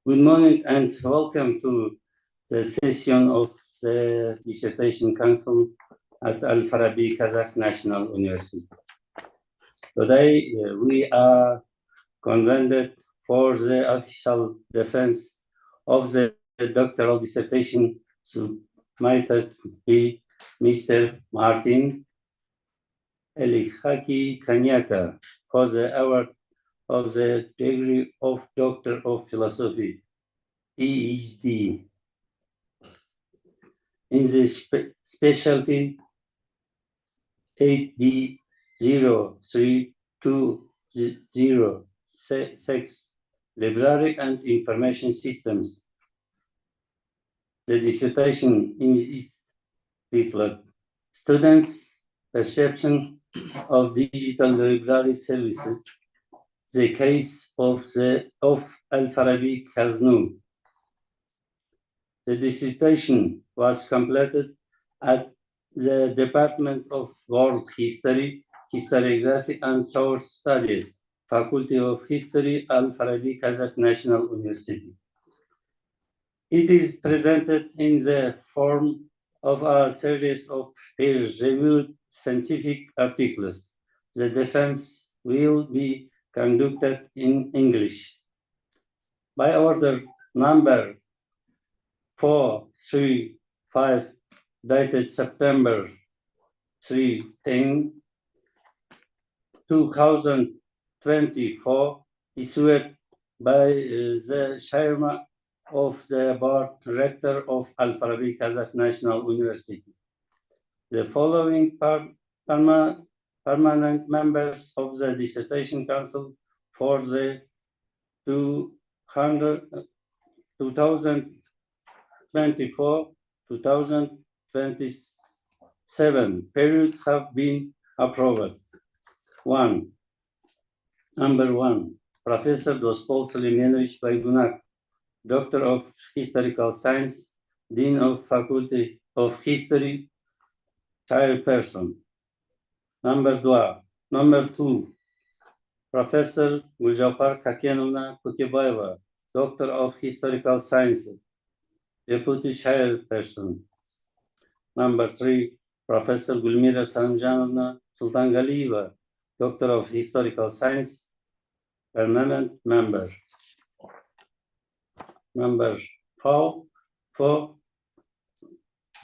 Good morning and welcome to the session of the Dissertation Council at Al-Farabi Kazakh National University. Today we are convened for the official defense of the doctoral dissertation submitted by Mr. Martin Elihaki Kanyika for the award of the degree of Doctor of Philosophy, PhD, in the specialty 8D03206 Library and Information Systems. The dissertation is titled Students' Perception of Digital Library Services, the Case of Al-Farabi Kaznu. The dissertation was completed at the Department of World History, Historiography and Source Studies, Faculty of History, Al-Farabi Kazakh National University. It is presented in the form of a series of peer-reviewed scientific articles. The defense will be conducted in English. By order number 435, dated September 10, 2024, issued by the chairman of the board rector of Al-Farabi Kazakh National University. The following permanent members of the Dissertation Council for the 2024-2027 period have been approved. Number one, Professor Dospol Suleimanovich Baygunak, Doctor of Historical Science, Dean of Faculty of History, Chairperson. Number two, Professor Gulzafar Kakenovna Kutibayeva, Doctor of Historical Sciences, Deputy Chairperson. Number three, Professor Gulmira Sanjanovna Sultangalieva, Doctor of Historical Science, Permanent Member. Number four,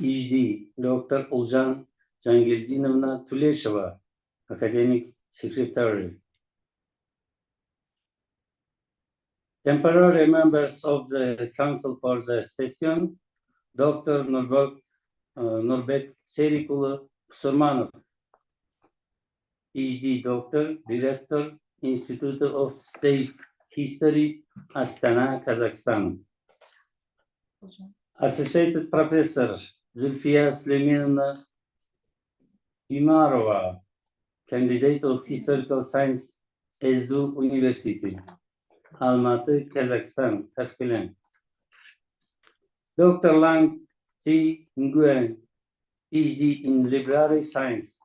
PhD, Dr. Uljan Jangirdinovna Tulesheva, Academic Secretary. Temporary members of the Council for the session, Dr. Nurbek Serikulu Surmanov, PhD Doctor, Director, Institute of State History, Astana, Kazakhstan. Associated Professor Zulfiya Sleimanovna Imarova, Candidate of Historical Science, EZDU University, Almaty, Kazakhstan, Tashkent. Dr. Lang Chi Nguyen, PhD in Library Science,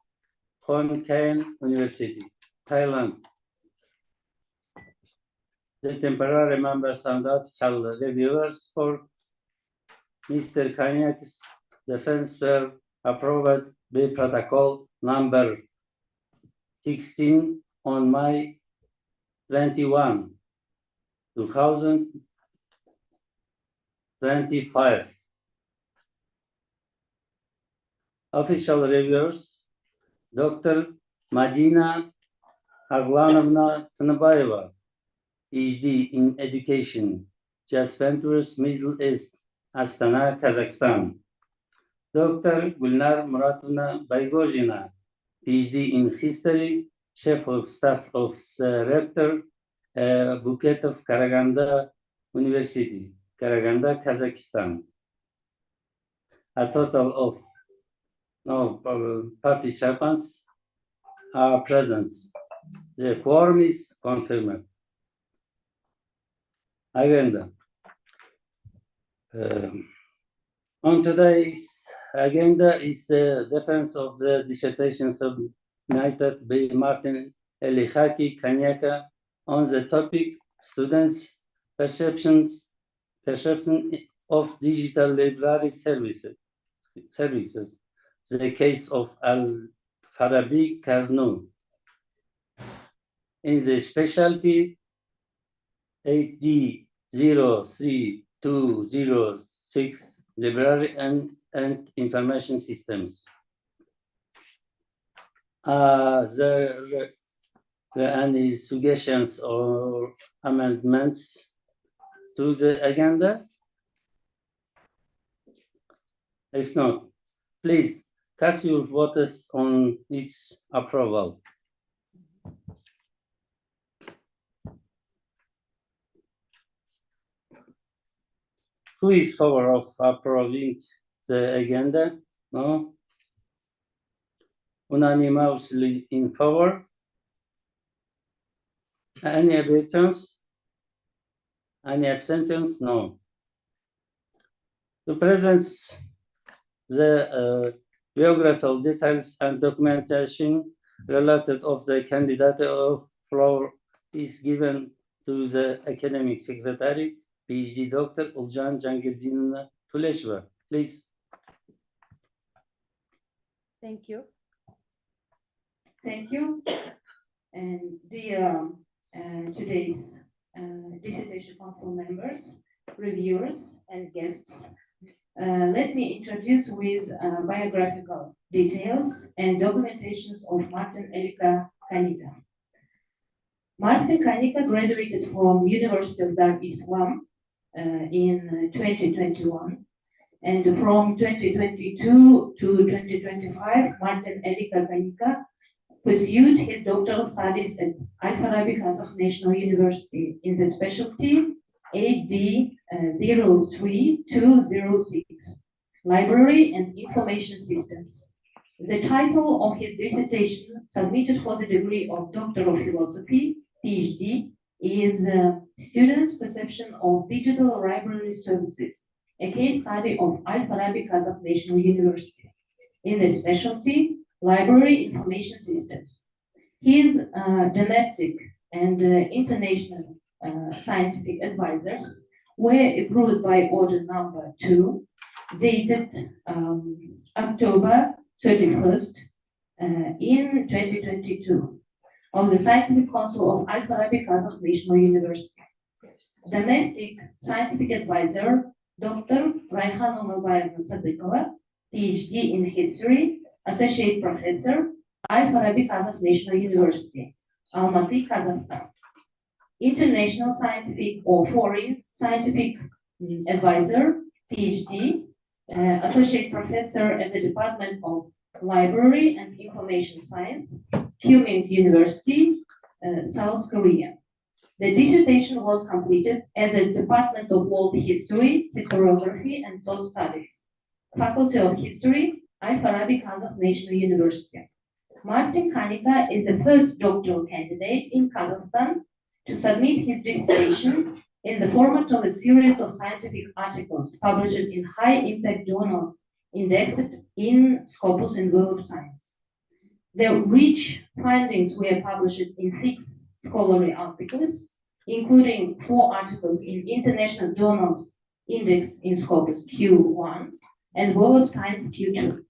Khon Kaen University, Thailand. The temporary members and official reviewers for Mr. Kanyika's defense were approved by protocol number 16 on May 21, 2025. Official reviewers, Dr. Madina Aglanovna Tanabayeva, PhD in Education, Jas Ventures, Middle East, Astana, Kazakhstan. Dr. Gulnar Muratovna Baygozhina, PhD in History, Chief of Staff of the Rector, Buketov Karaganda University, Karaganda, Kazakhstan. A total of participants are present. The quorum is confirmed. Agenda. On today's agenda is the defense of the dissertation submitted by Martin Elihaki Kanyika on the topic Students' Perceptions perception of digital library services. The case of Al-Farabi Kaznu. In the specialty 8D03206 library and information systems. There any suggestions or amendments to the agenda? If not, please cast your votes on its approval. Who is in favor of approving the agenda? No? Unanimously in favor? Any objections? Any abstentions? No. To present the biographical details and documentation related of the candidate of floor is given to the academic secretary, PhD Dr. Uljan Jangirjinova Tuleshova. Please. Thank you. Thank you. And dear today's dissertation council members, reviewers, and guests, let me introduce with biographical details and documentations of Martin Elika Kanyika. Martin Kanyika graduated from University of Dar es Salaam in 2021. And from 2022 to 2025, Martin Elika Kanyika pursued his doctoral studies at Al-Farabi Kazakh National University in the specialty AD03206, Library and Information Systems. The title of his dissertation, submitted for the degree of Doctor of Philosophy, PhD, is Students' Perception of Digital Library Services, a case study of Al-Farabi Kazakh National University in the specialty Library Information Systems. His domestic and international scientific advisors were approved by order number 2, dated October 31st in 2022, of the Scientific Council of Al-Farabi Kazakh National University. Domestic scientific advisor Dr. Rayhan Omalbayevna Sadikova, PhD in History, Associate Professor, Al-Farabi Kazakh National University, Almaty, Kazakhstan. International Scientific or Foreign Scientific Advisor, PhD, Associate Professor at the Department of Library and Information Science, Kyuming University, South Korea. The dissertation was completed as a Department of World History, Historiography, and Social Studies, Faculty of History, Al-Farabi Kazakh National University. Martin Kanyika is the first doctoral candidate in Kazakhstan to submit his dissertation in the format of a series of scientific articles published in high-impact journals indexed in Scopus and Web of Science. The rich findings were published in 6 scholarly articles, including 4 articles in international journals indexed in Scopus Q1 and Web of Science Q2.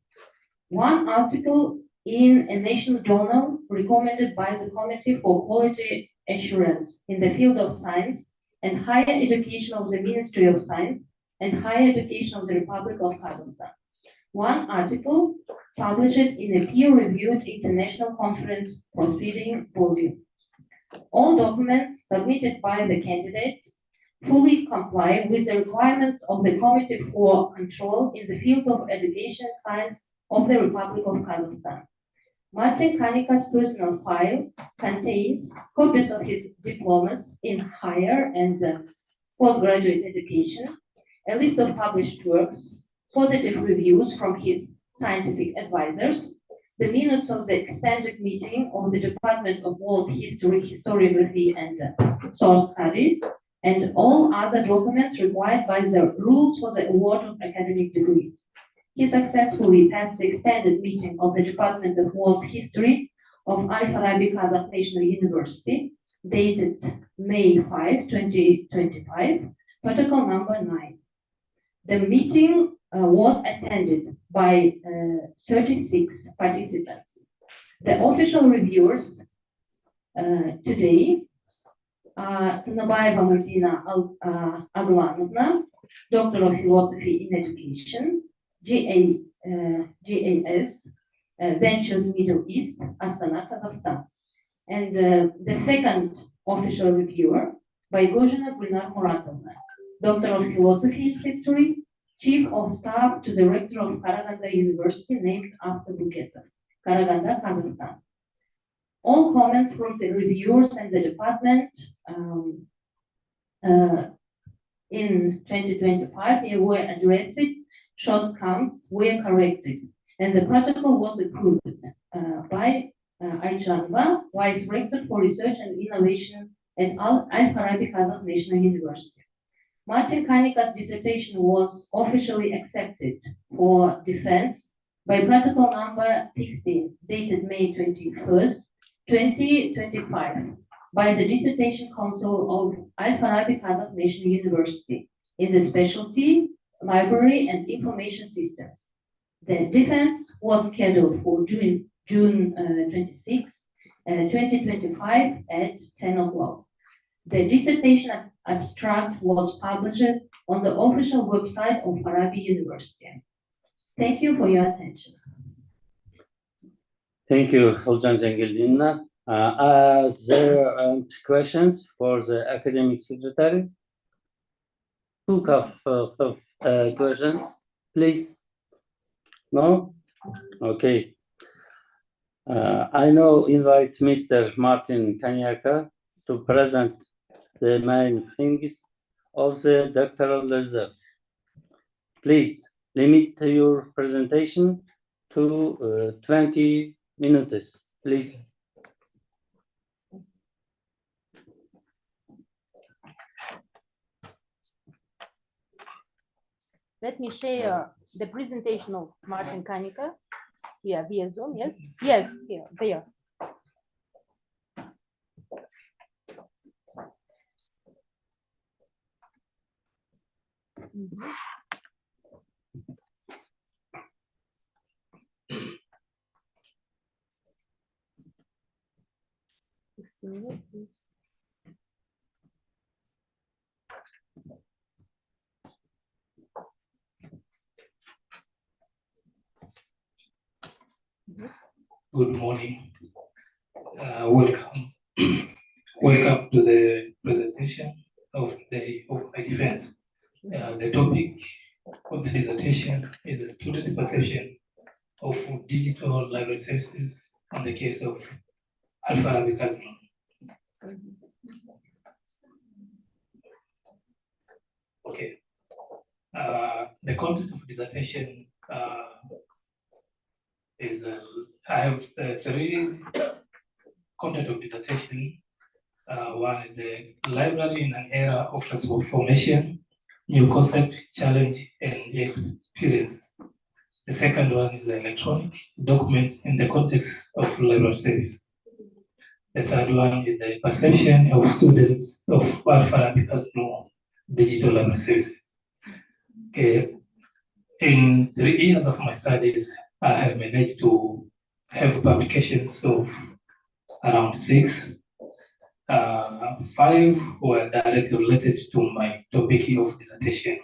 1 article in a national journal recommended by the Committee for Quality Assurance in the field of science and higher education of the Ministry of Science and higher education of the Republic of Kazakhstan. 1 article published in a peer-reviewed international conference proceeding volume. All documents submitted by the candidate fully comply with the requirements of the Committee for Control in the field of education science of the Republic of Kazakhstan. Martin Kanyika's personal file contains copies of his diplomas in higher and postgraduate education, a list of published works, positive reviews from his scientific advisors, the minutes of the extended meeting of the Department of World History, Historiography, and Source Studies, and all other documents required by the rules for the award of academic degrees. He successfully passed the extended meeting of the Department of World History of Al-Farabi Kazakh National University, dated May 5, 2025, Protocol number 9. The meeting was attended by 36 participants. The official reviewers today are Tanabayeva Martina Aglanovna, Doctor of Philosophy in Education, GAS, Ventures Middle East, Astana, Kazakhstan. And the second official reviewer by Gozhina Gulnar Muratovna, Doctor of Philosophy in History, Chief of Staff to the Rector of Karaganda University, named after Buketov, Karaganda, Kazakhstan. All comments from the reviewers and the department in 2025 were addressed, shortcomings were corrected, and the protocol was approved by Aychanova, Vice Rector for Research and Innovation at Al-Farabi Kazakh National University. Martin Kanyika's dissertation was officially accepted for defense by protocol number 16, dated May 21st, 2025, by the Dissertation Council of Al-Farabi Kazakh National University in the Specialty Library and Information Systems. The defense was scheduled for June 26, 2025 at 10 o'clock. The dissertation abstract was published on the official website of Farabi University. Thank you for your attention. Thank you, Olcan Zengildina. Are there questions for the academic secretary? Who have questions, please? No? Okay. I now invite Mr. Martin Kanyika to present the main things of the doctoral research. Please limit your presentation to 20 minutes, please. Let me share the presentation of Martin Kanyika here via Zoom. Yes, yes, here, there. Good morning. Welcome. Welcome to the presentation of the defense. The topic of the dissertation is the student perception of digital library services in the case of Al-Farabi Kazakh. Okay. The content of dissertation is I have three content of dissertation. One is the library in an era of transformation, new concept, challenge, and experience. The second one is the electronic documents in the context of library service. The third one is the perception of students of Al-Farabi as digital library services. Okay. In 3 years of my studies, I have managed to have publications of around 6. 5 were directly related to my topic of dissertation.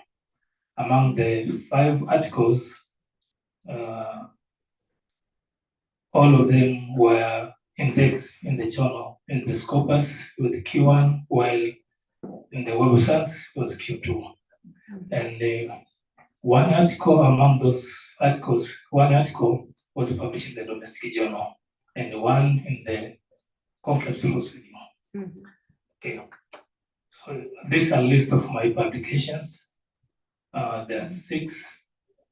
Among the 5 articles, all of them were indexed in the journal in the Scopus with Q1, while in the Web of Science was Q2. And one article among those articles, one article was published in the domestic journal, and one in the conference philosophy. Okay. So this is a list of my publications. There are 6,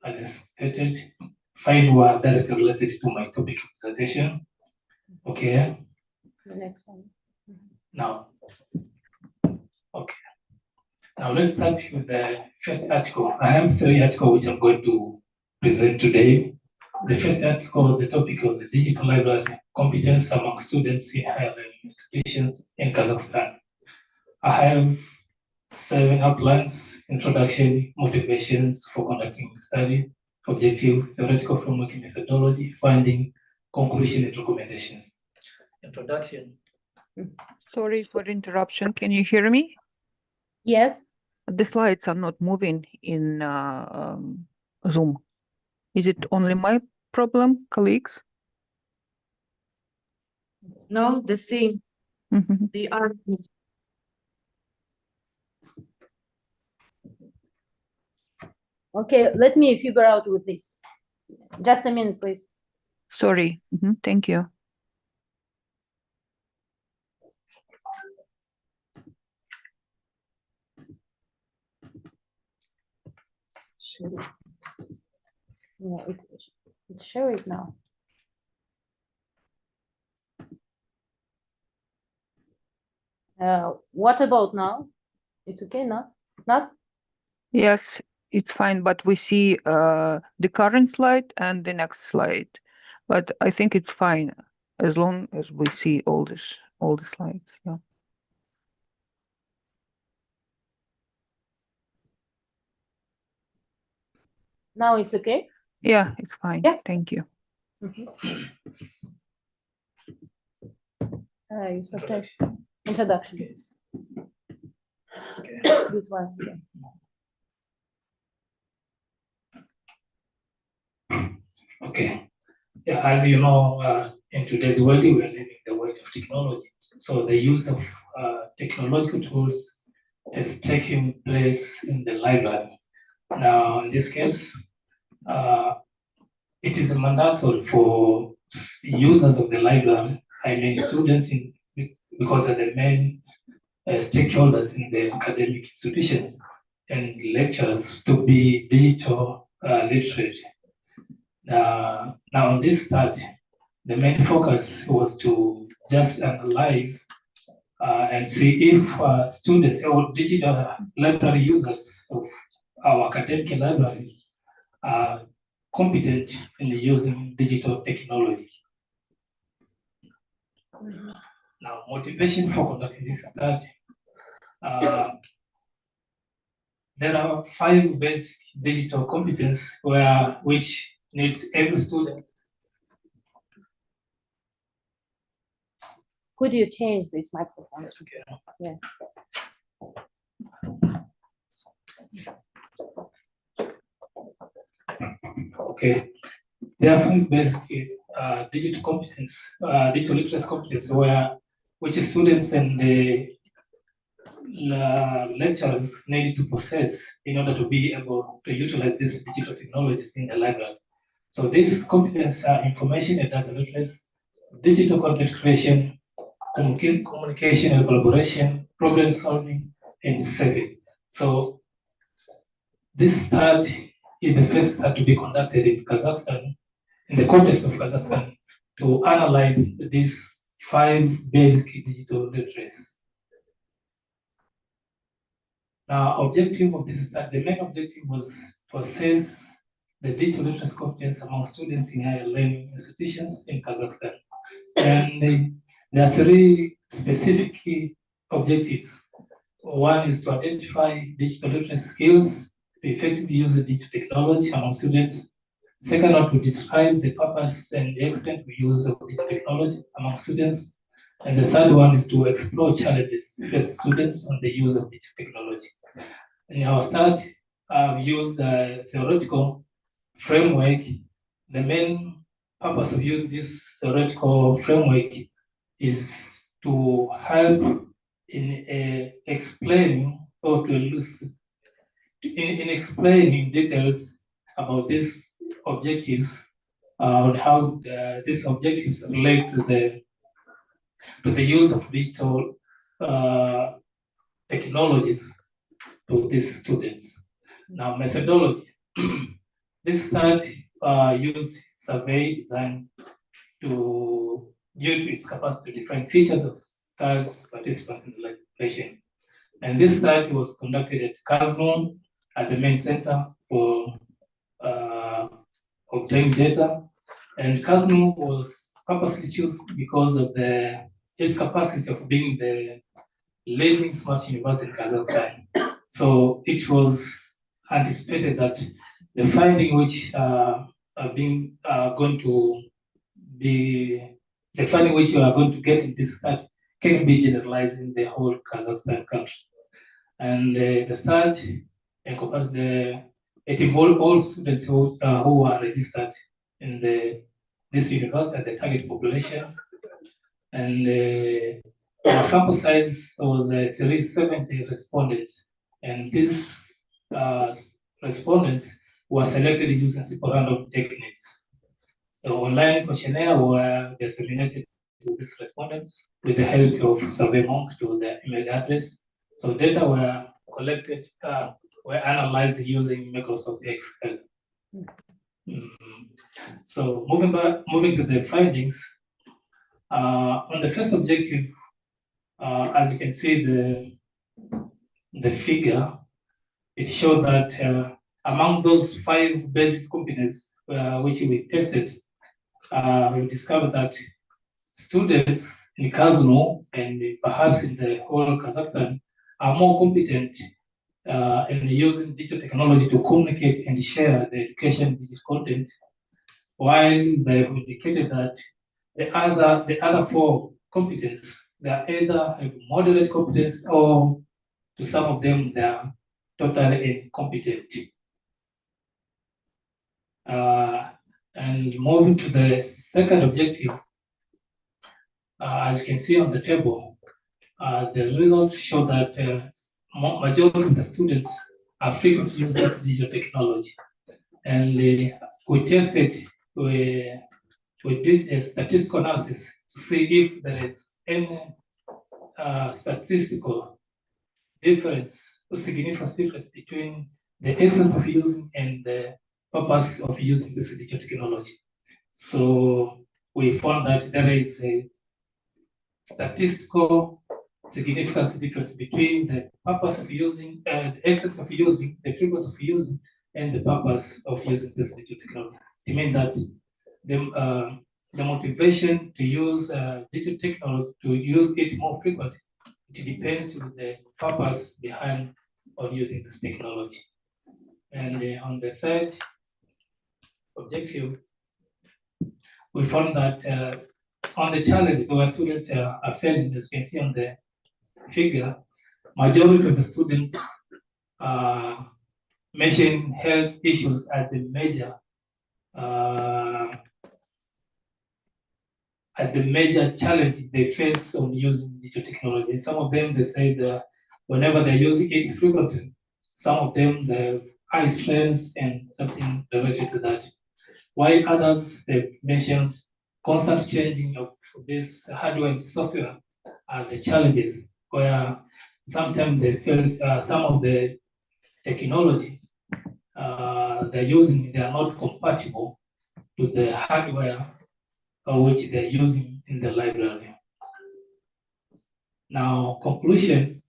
as I stated. 5 were directly related to my topic of dissertation. Okay. The next one. Now, okay. Now let's start with the first article. I have 3 articles which I'm going to present today. The first article, the topic was the digital library competence among students in higher learning institutions in Kazakhstan. I have 7 outlines, introduction, motivations for conducting the study, objective, theoretical framework and methodology, finding, conclusion, and recommendations. Introduction. Sorry for interruption. Can you hear me? Yes. The slides are not moving in Zoom. Is it only my problem, colleagues? No, the same. Mhm. They are. Okay, let me figure out with this. Just a minute, please. Sorry. Thank you. Yeah, it's share it now. What about now? It's okay now? Not? Yes, it's fine, but we see the current slide and the next slide. But I think it's fine as long as we see all the slides. Yeah. Now it's okay? Yeah, it's fine. Yeah. Thank you. You subtract introduction. Yes. Okay. This one. Yeah. Okay. Yeah, as you know, in today's world, we are living the world of technology. So the use of technological tools is taking place in the library. Now, in this case, it is mandatory for users of the library, I mean students, because they're the main stakeholders in the academic institutions and lecturers, to be digital literate. Now on this study, the main focus was to just analyze and see if students or digital library users of our academic libraries are competent in using digital technology. Now, motivation for conducting this study. There are 5 basic digital competences which needs every student. Could you change this microphone? Okay. Yeah. Okay. There are 5 basic digital competence, digital literacy competence, which students and the lecturers need to possess in order to be able to utilize these digital technologies in the library. So these competences are information and data literacy, digital content creation, communication and collaboration, problem solving, and saving. So this study is the first study to be conducted in Kazakhstan, in the context of Kazakhstan, to analyze these 5 basic digital literacy. Now, objective of this study, the main objective was to assess the digital literacy competence among students in higher learning institutions in Kazakhstan. And there are 3 specific key objectives. One is to identify digital literacy skills to effectively use the digital technology among students. Second one, to describe the purpose and the extent of use of digital technology among students. And the third one is to explore challenges faced students on the use of digital technology. In our study, I've used a theoretical framework. The main purpose of using this theoretical framework is to help in explaining or to elucidate in explaining details about these objectives on how these objectives relate to the use of digital technologies to these students. Now, methodology. This study used survey design due to its capacity to define features of studies participants in the legislation. And this study was conducted at CASMO at the main center for obtaining data. And CASMO was purposely chosen because of its capacity of being the leading smart university in Kazakhstan. So it was anticipated that the finding which are being going to be the finding which you are going to get in this study can be generalized in the whole Kazakhstan country. And the study encompasses it involved all students who are registered in this university at the target population. And our sample size was 370 respondents. And these respondents were selected using simple random techniques. So online questionnaire were disseminated to these respondents with the help of SurveyMonkey to their email address. So data were collected, were analyzed using Microsoft Excel. So moving to the findings, on the first objective, as you can see the figure, it showed that among those 5 basic competencies which we tested, we discovered that students in Kazno and perhaps in the whole Kazakhstan are more competent in using digital technology to communicate and share the education digital content, while they have indicated that the other 4 competences, they are either have moderate competence or to some of them they are totally incompetent. And moving to the second objective, as you can see on the table, the results show that majority of the students are frequently using this digital technology. And we tested, we did a statistical analysis to see if there is any statistical difference, a significant difference between the essence of using and the purpose of using this digital technology. So we found that there is a statistical significance difference between the purpose of using, the essence of using, the frequency of using, and the purpose of using this digital technology. It means that the motivation to use digital technology, to use it more frequently, it depends on the purpose behind of using this technology. And on the third objective, we found that on the challenges where students are failing, as you can see on the figure, majority of the students mention health issues as the major challenge they face on using digital technology. Some of them, they say that whenever they're using it frequently, some of them they have eye strains and something related to that. While others, they've mentioned constant changing of this hardware and software are the challenges, where sometimes they felt some of the technology they're using, they are not compatible to the hardware which they're using in the library. Now, conclusions.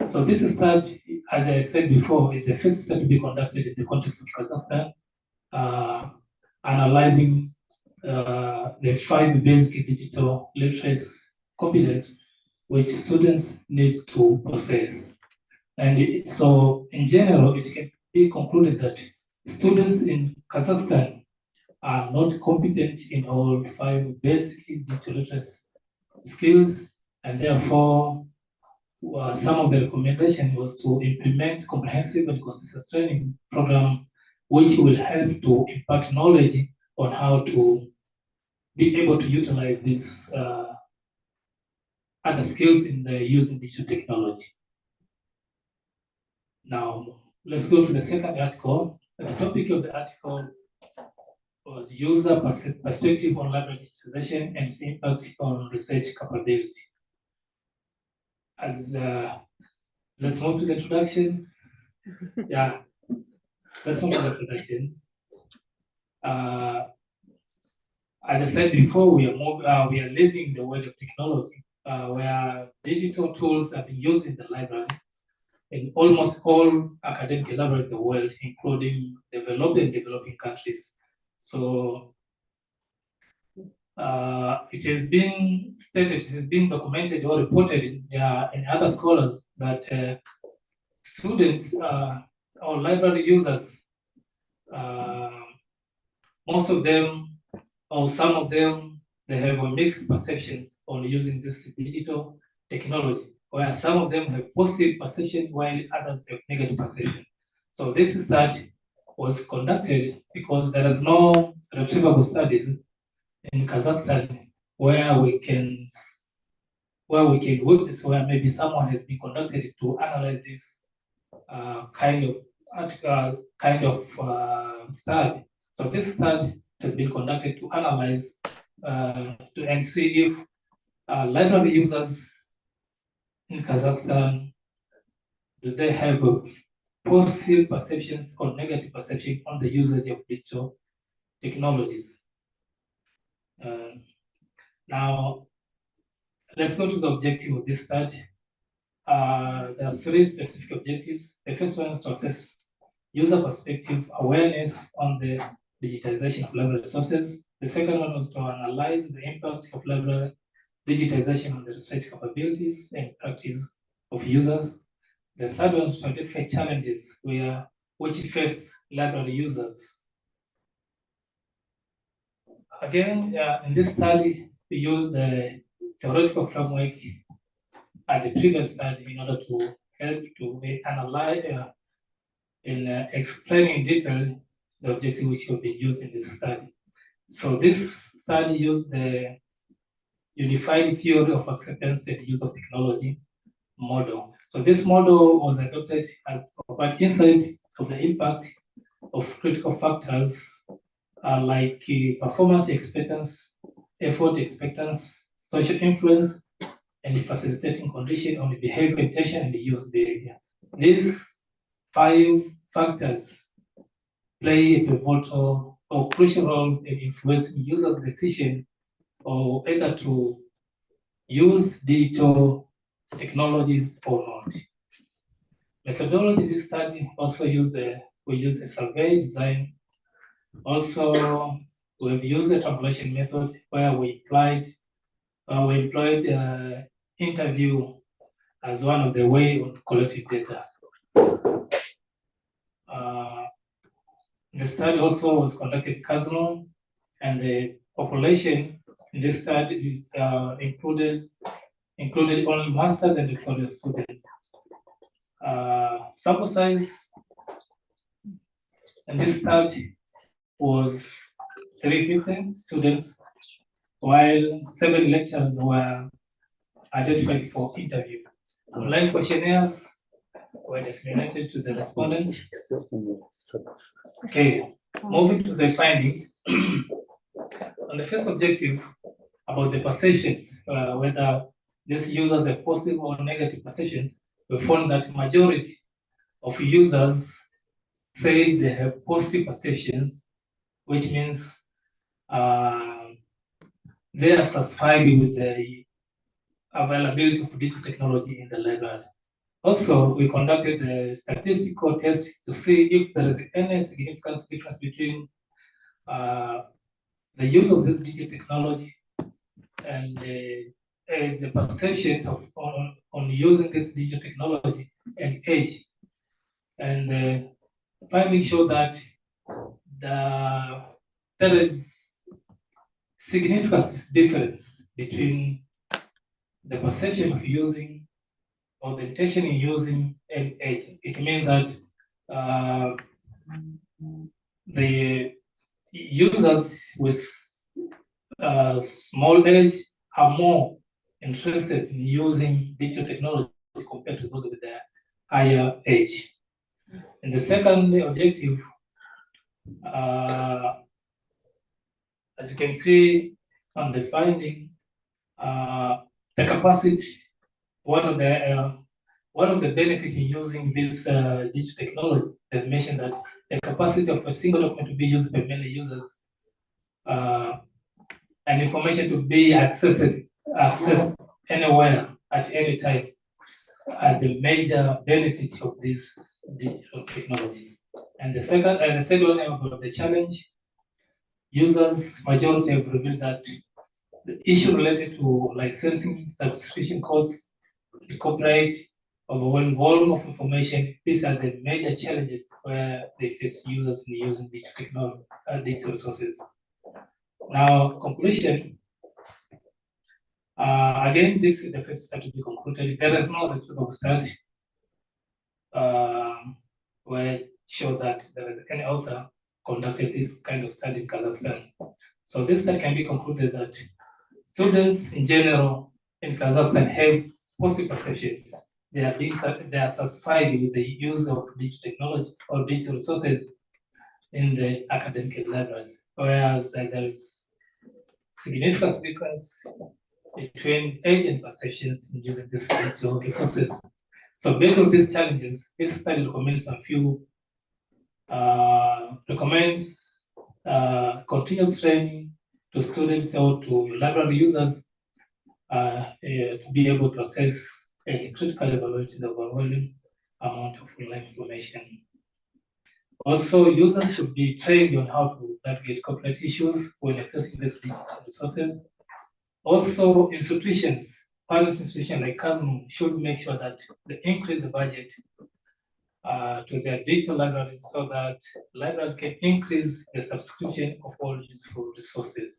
So this study, as I said before, is the first study to be conducted in the context of Kazakhstan, analyzing the 5 basic digital literacy competence which students need to possess. And so, in general, it can be concluded that students in Kazakhstan are not competent in all 5 basic digital literacy skills, and therefore, some of the recommendation was to implement comprehensive and consistent training program, which will help to impart knowledge on how to be able to utilize these other skills in the using digital technology. Now, let's go to the second article. The topic of the article was user perspective on library digitization and its impact on research capability. As let's move to the introduction. Yeah, let's move to the introductions. As I said before, we are living the world of technology, where digital tools are being used in the library in almost all academic libraries in the world, including developed and developing countries. So it has been stated, it has been documented or reported in other scholars that students or library users, most of them or some of them, they have a mixed perceptions on using this digital technology, where some of them have positive perception while others have negative perception. So this study was conducted because there is no retrievable studies in Kazakhstan where we can witness where maybe someone has been conducted to analyze this kind of study. So this study has been conducted to analyze and see if library users in Kazakhstan, do they have positive perceptions or negative perception on the usage of digital technologies. Now, let's go to the objective of this study. There are three specific objectives. The first one is to assess user perspective awareness on the digitization of library resources. The second one was to analyze the impact of library digitization on the research capabilities and practice of users. The third one is to identify challenges which face library users. Again, in this study, we use the theoretical framework and the previous study in order to help to analyze and explain in detail the objective which will be used in this study. So this study used the unified theory of acceptance and use of technology model. So this model was adopted as an insight of the impact of critical factors like performance expectance, effort expectance, social influence, and the facilitating condition on the behavior, intention, and the use behavior. These 5 factors play a pivotal or crucial role in influencing users' decision or either to use digital technologies or not. Methodology in this study also we used a survey design. Also, we've used the tabulation method where we employed interview as one of the way of collecting data. The study also was conducted in Kazno, and the population in this study included only masters and doctoral students. Sample size in this study was 350 students, while 7 lectures were identified for interview. Online questionnaires were disseminated to the respondents. Okay, moving to the findings. On the first objective about the perceptions, whether these users have positive or negative perceptions, we found that majority of users say they have positive perceptions, which means they are satisfied with the availability of digital technology in the library. Also, we conducted a statistical test to see if there is any significant difference between the use of this digital technology and the perceptions on using this digital technology and age. And the findings show that there is significant difference between the perception of using or the intention in using and age. It means that the users with small age are more interested in using digital technology compared to those with the higher age. And the second objective, as you can see on the finding, the capacity, one of the benefits in using this digital technology, they mentioned that the capacity of a single document to be used by many users and information to be accessed anywhere at any time are the major benefits of these digital technologies. And the third one about the challenge, users majority have revealed that the issue related to licensing, subscription costs, the copyright, overwhelming volume of information. These are the major challenges where they face users in using digital resources. Now, conclusion. Again, this is the first study to be concluded. There is no reputable study where show that there is any author conducted this kind of study in Kazakhstan. So this study can be concluded that students in general in Kazakhstan have positive perceptions. They are satisfied with the use of digital technology or digital resources in the academic libraries, whereas there is significant difference between age and perceptions in using these digital resources. So based on these challenges, this study recommends a few continuous training to students or to library users to be able to access and critically evaluate the overwhelming amount of online information. Also, users should be trained on how to navigate copyright issues when accessing these digital resources. Also, institutions, private institutions like KASM should make sure that they increase the budget to their digital libraries so that libraries can increase the subscription of all useful resources.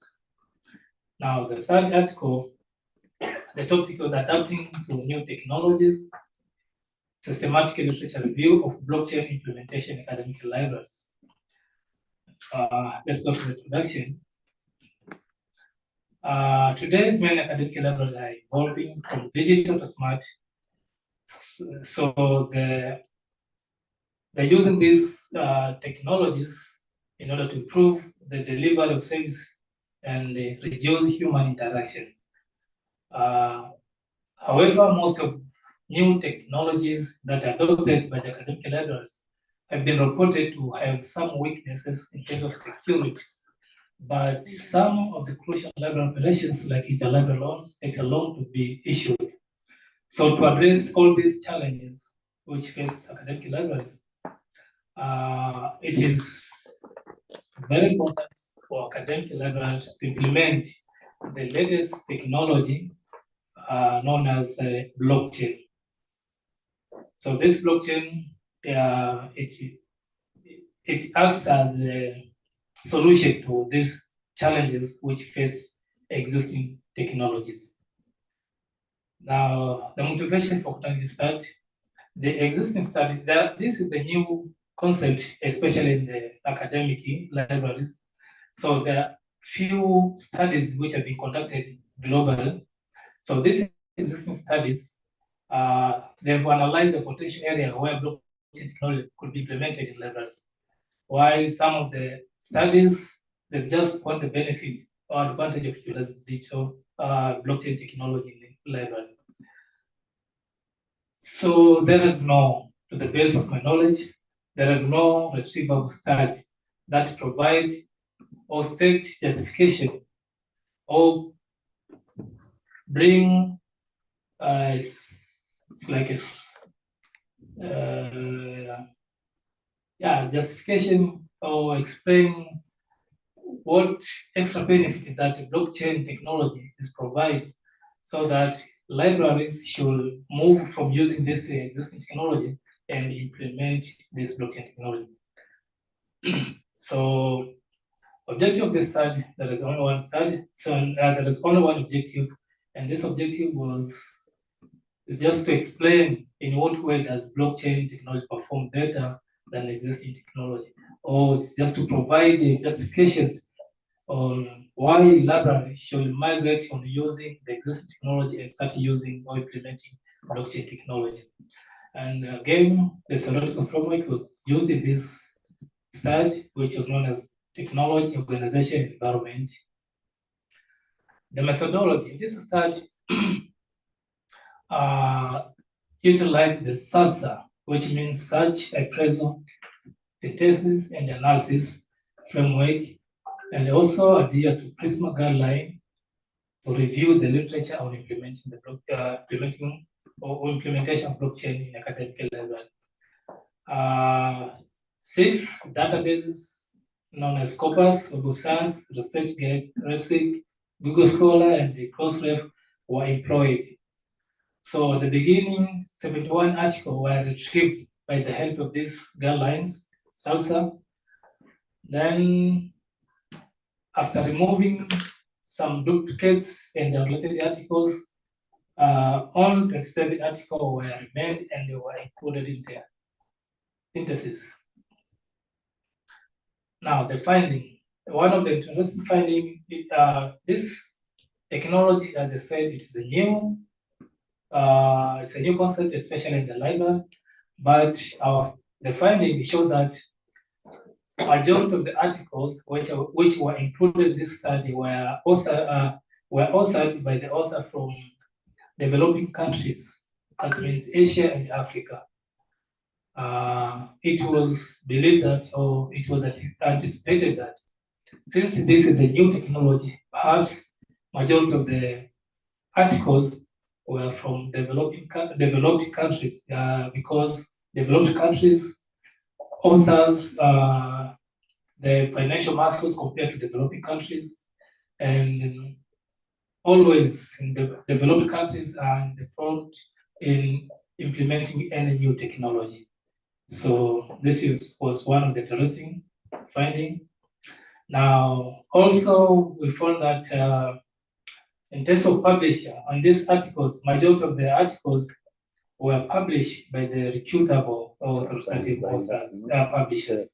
Now, the third article, the topic was adapting to new technologies, systematic literature review of blockchain implementation in academic libraries. Let's go to the introduction. Today's many academic libraries are evolving from digital to smart. So they're using these technologies in order to improve the delivery of service and reduce human interactions. However, most of new technologies that are adopted by the academic libraries have been reported to have some weaknesses in terms of security. But some of the crucial library operations, like interlibrary loans, take a long to be issued. So to address all these challenges which face academic libraries, it is very important for academic libraries to implement the latest technology known as blockchain. So this blockchain, it acts as a solution to these challenges which face existing technologies. Now, the motivation for conducting this study, the existing study, this is the new concept, especially in the academic libraries. So there are few studies which have been conducted globally. So these existing studies, they've analyzed the potential area where blockchain technology could be implemented in libraries. While some of the studies, they just want the benefit or advantage of digital blockchain technology in the library. So there is no, to the best of my knowledge, there is no retrievable study that provides or state justification or bring it's like a justification or explain what extra benefit that blockchain technology is provide so that libraries should move from using this existing technology and implement this blockchain technology. So objective of this study, there is only one study, so there is only one objective, and this objective is just to explain in what way does blockchain technology perform better than existing technology, or it's just to provide the justifications on why libraries should migrate from using the existing technology and start using or implementing blockchain technology. And again, the theoretical framework was used in this study, which was known as technology, organization, environment. The methodology in this study utilized the SALSA, which means search, appraisal, synthesis, and analysis framework, and also adheres to PRISMA guideline to review the literature on implementing implementation of blockchain in academic library. 6 databases known as Scopus, Web of Science, ResearchGate, RefSeq, Google Scholar, and the Crossref were employed. So the beginning 71 articles were retrieved by the help of these guidelines, SALSA. Then after removing some duplicates and related articles, all 27 articles were remained and they were included in their synthesis. Now the finding, one of the interesting finding, this technology, as I said, it is it's a new concept, especially in the library. But the finding showed that majority of the articles which were included in this study were authored by the author from developing countries, that means Asia and Africa. It was believed that, or it was anticipated that, since this is the new technology, perhaps majority of the articles were from developed countries, because developed countries authors the financial muscles compared to developing countries, and always in the developed countries are in the front in implementing any new technology. So this was one of the interesting finding. Now, also we found that in terms of publisher, on these articles, majority of the articles were published by the reputable or authoritative authors, publishers.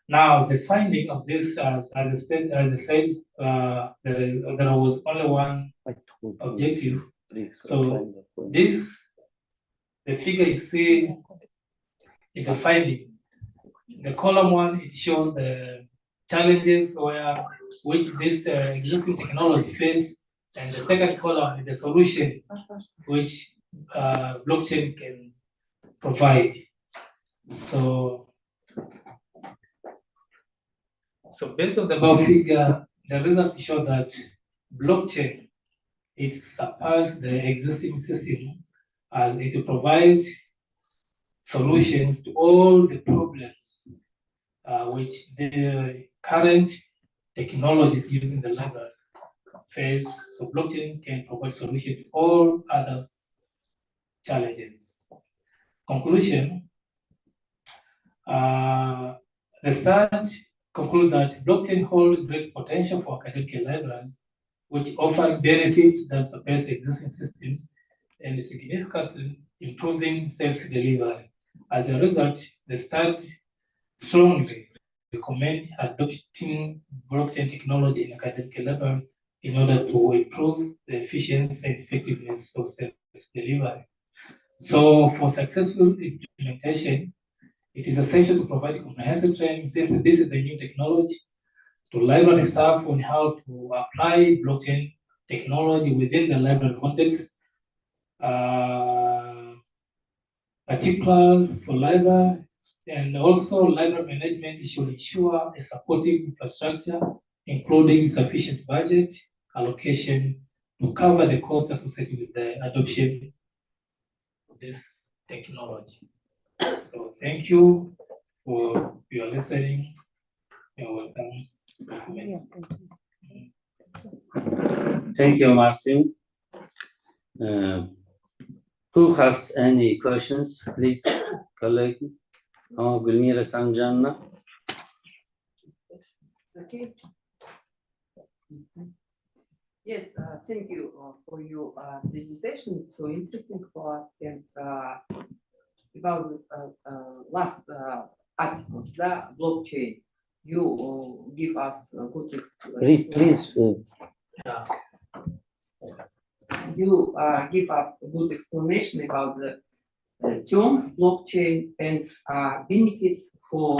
Now, the finding of this, as I said, there was only one objective. So the figure you see in the finding, the column one, it shows the challenges which this existing technology face, and the second column is the solution which blockchain can provide. So based on the above figure, the results show that blockchain, it surpassed the existing system as it provides solutions to all the problems which the current technologies using the libraries face. So blockchain can provide solutions to all other challenges. Conclusion, the study conclude that blockchain holds great potential for academic libraries, which offer benefits that surpass existing systems and significantly improving self-delivery. As a result, the study strongly recommend adopting blockchain technology in academic library in order to improve the efficiency and effectiveness of self-delivery. So for successful implementation, it is essential to provide comprehensive training, since this is the new technology, to library staff on how to apply blockchain technology within the library context, particularly for library, and also library management should ensure a supportive infrastructure, including sufficient budget allocation to cover the costs associated with the adoption of this technology. So thank you for your listening. You're welcome. Thank you, Martin. Who has any questions, please, colleague? Oh, Gulmira Sanjanna. Okay. Yes, thank you for your presentation. It's so interesting for us. And about this last articles, the blockchain, you give us a good explanation. Please. You give us a good explanation about the term blockchain and benefits for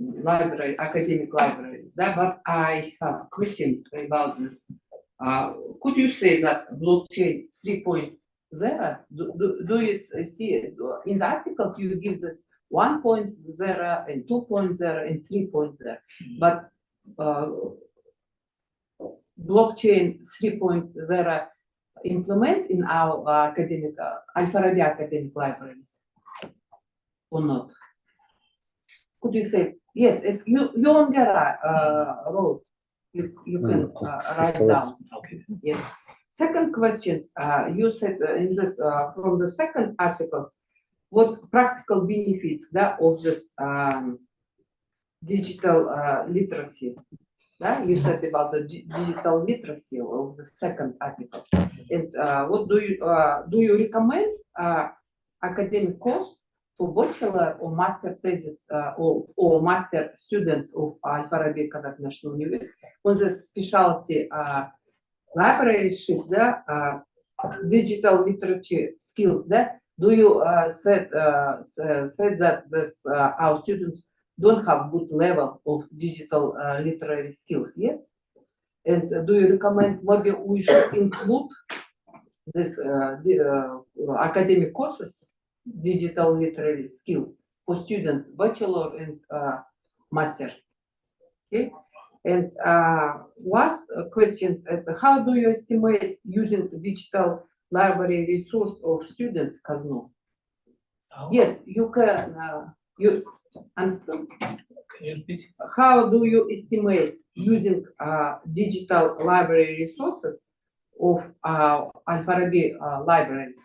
library, academic libraries. But I have questions about this. Could you say that blockchain 3.0? Do you see it? In the article you give this 1.0 and 2.0 and 3.0, but blockchain 3.0 implement in our academic Al-Farabi academic libraries or not? Could you say yes? You on the road You can write down. Okay. Yes. Second question, you said in this from the second articles, what practical benefits of this digital literacy? You said about the digital literacy of the second article. And what do you recommend academic course for bachelor or master thesis or master students of Al-Farabi Kazakh National University on the specialty libraryship, digital literature skills? Do you said that this our students don't have good level of digital literary skills? Yes. And do you recommend maybe we should include this academic courses, digital literary skills for students, bachelor and master? Okay. And last questions: how do you estimate using digital library resource of students, Kazno? Yes, you can. You understand? Can you repeat? How do you estimate using digital library resources of Al-Farabi libraries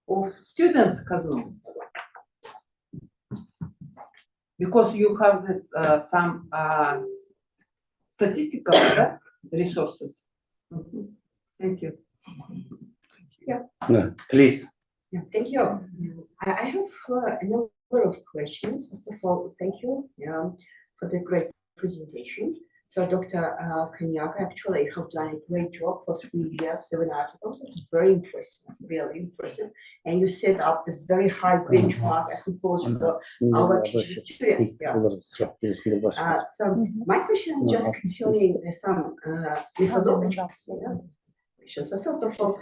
of students, Kazno? Because you have this some statistical resources. Thank you. No, please. Yeah, thank you. I have a number of questions. First of all, thank you for the great presentation. So Dr. Kanyika actually have done a great job for 3 years, 7 articles. It's very impressive, really impressive. And you set up the very high benchmark, I suppose, for our PhD students. Yeah. So my question is just concerning some methodology. So first of all,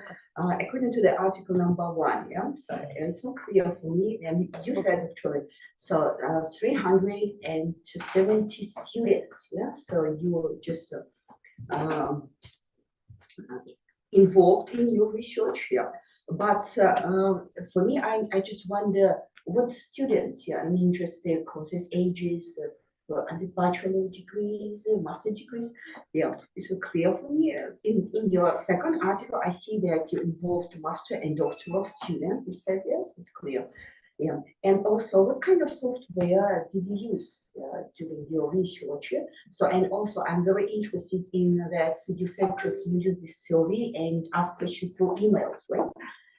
according to the article number 1, so and it's not clear for me, and you said actually, so 370 students, so you were just involved in your research here. But for me, I just wonder what students I'm interested courses, ages, bachelor degrees, master degrees. Yeah, it's clear for me. In your second article, I see that you involved master and doctoral students. You said yes, it's clear. Yeah, and also what kind of software did you use during your research? So, and also I'm very interested in that you said just you use this survey and ask questions through emails, right?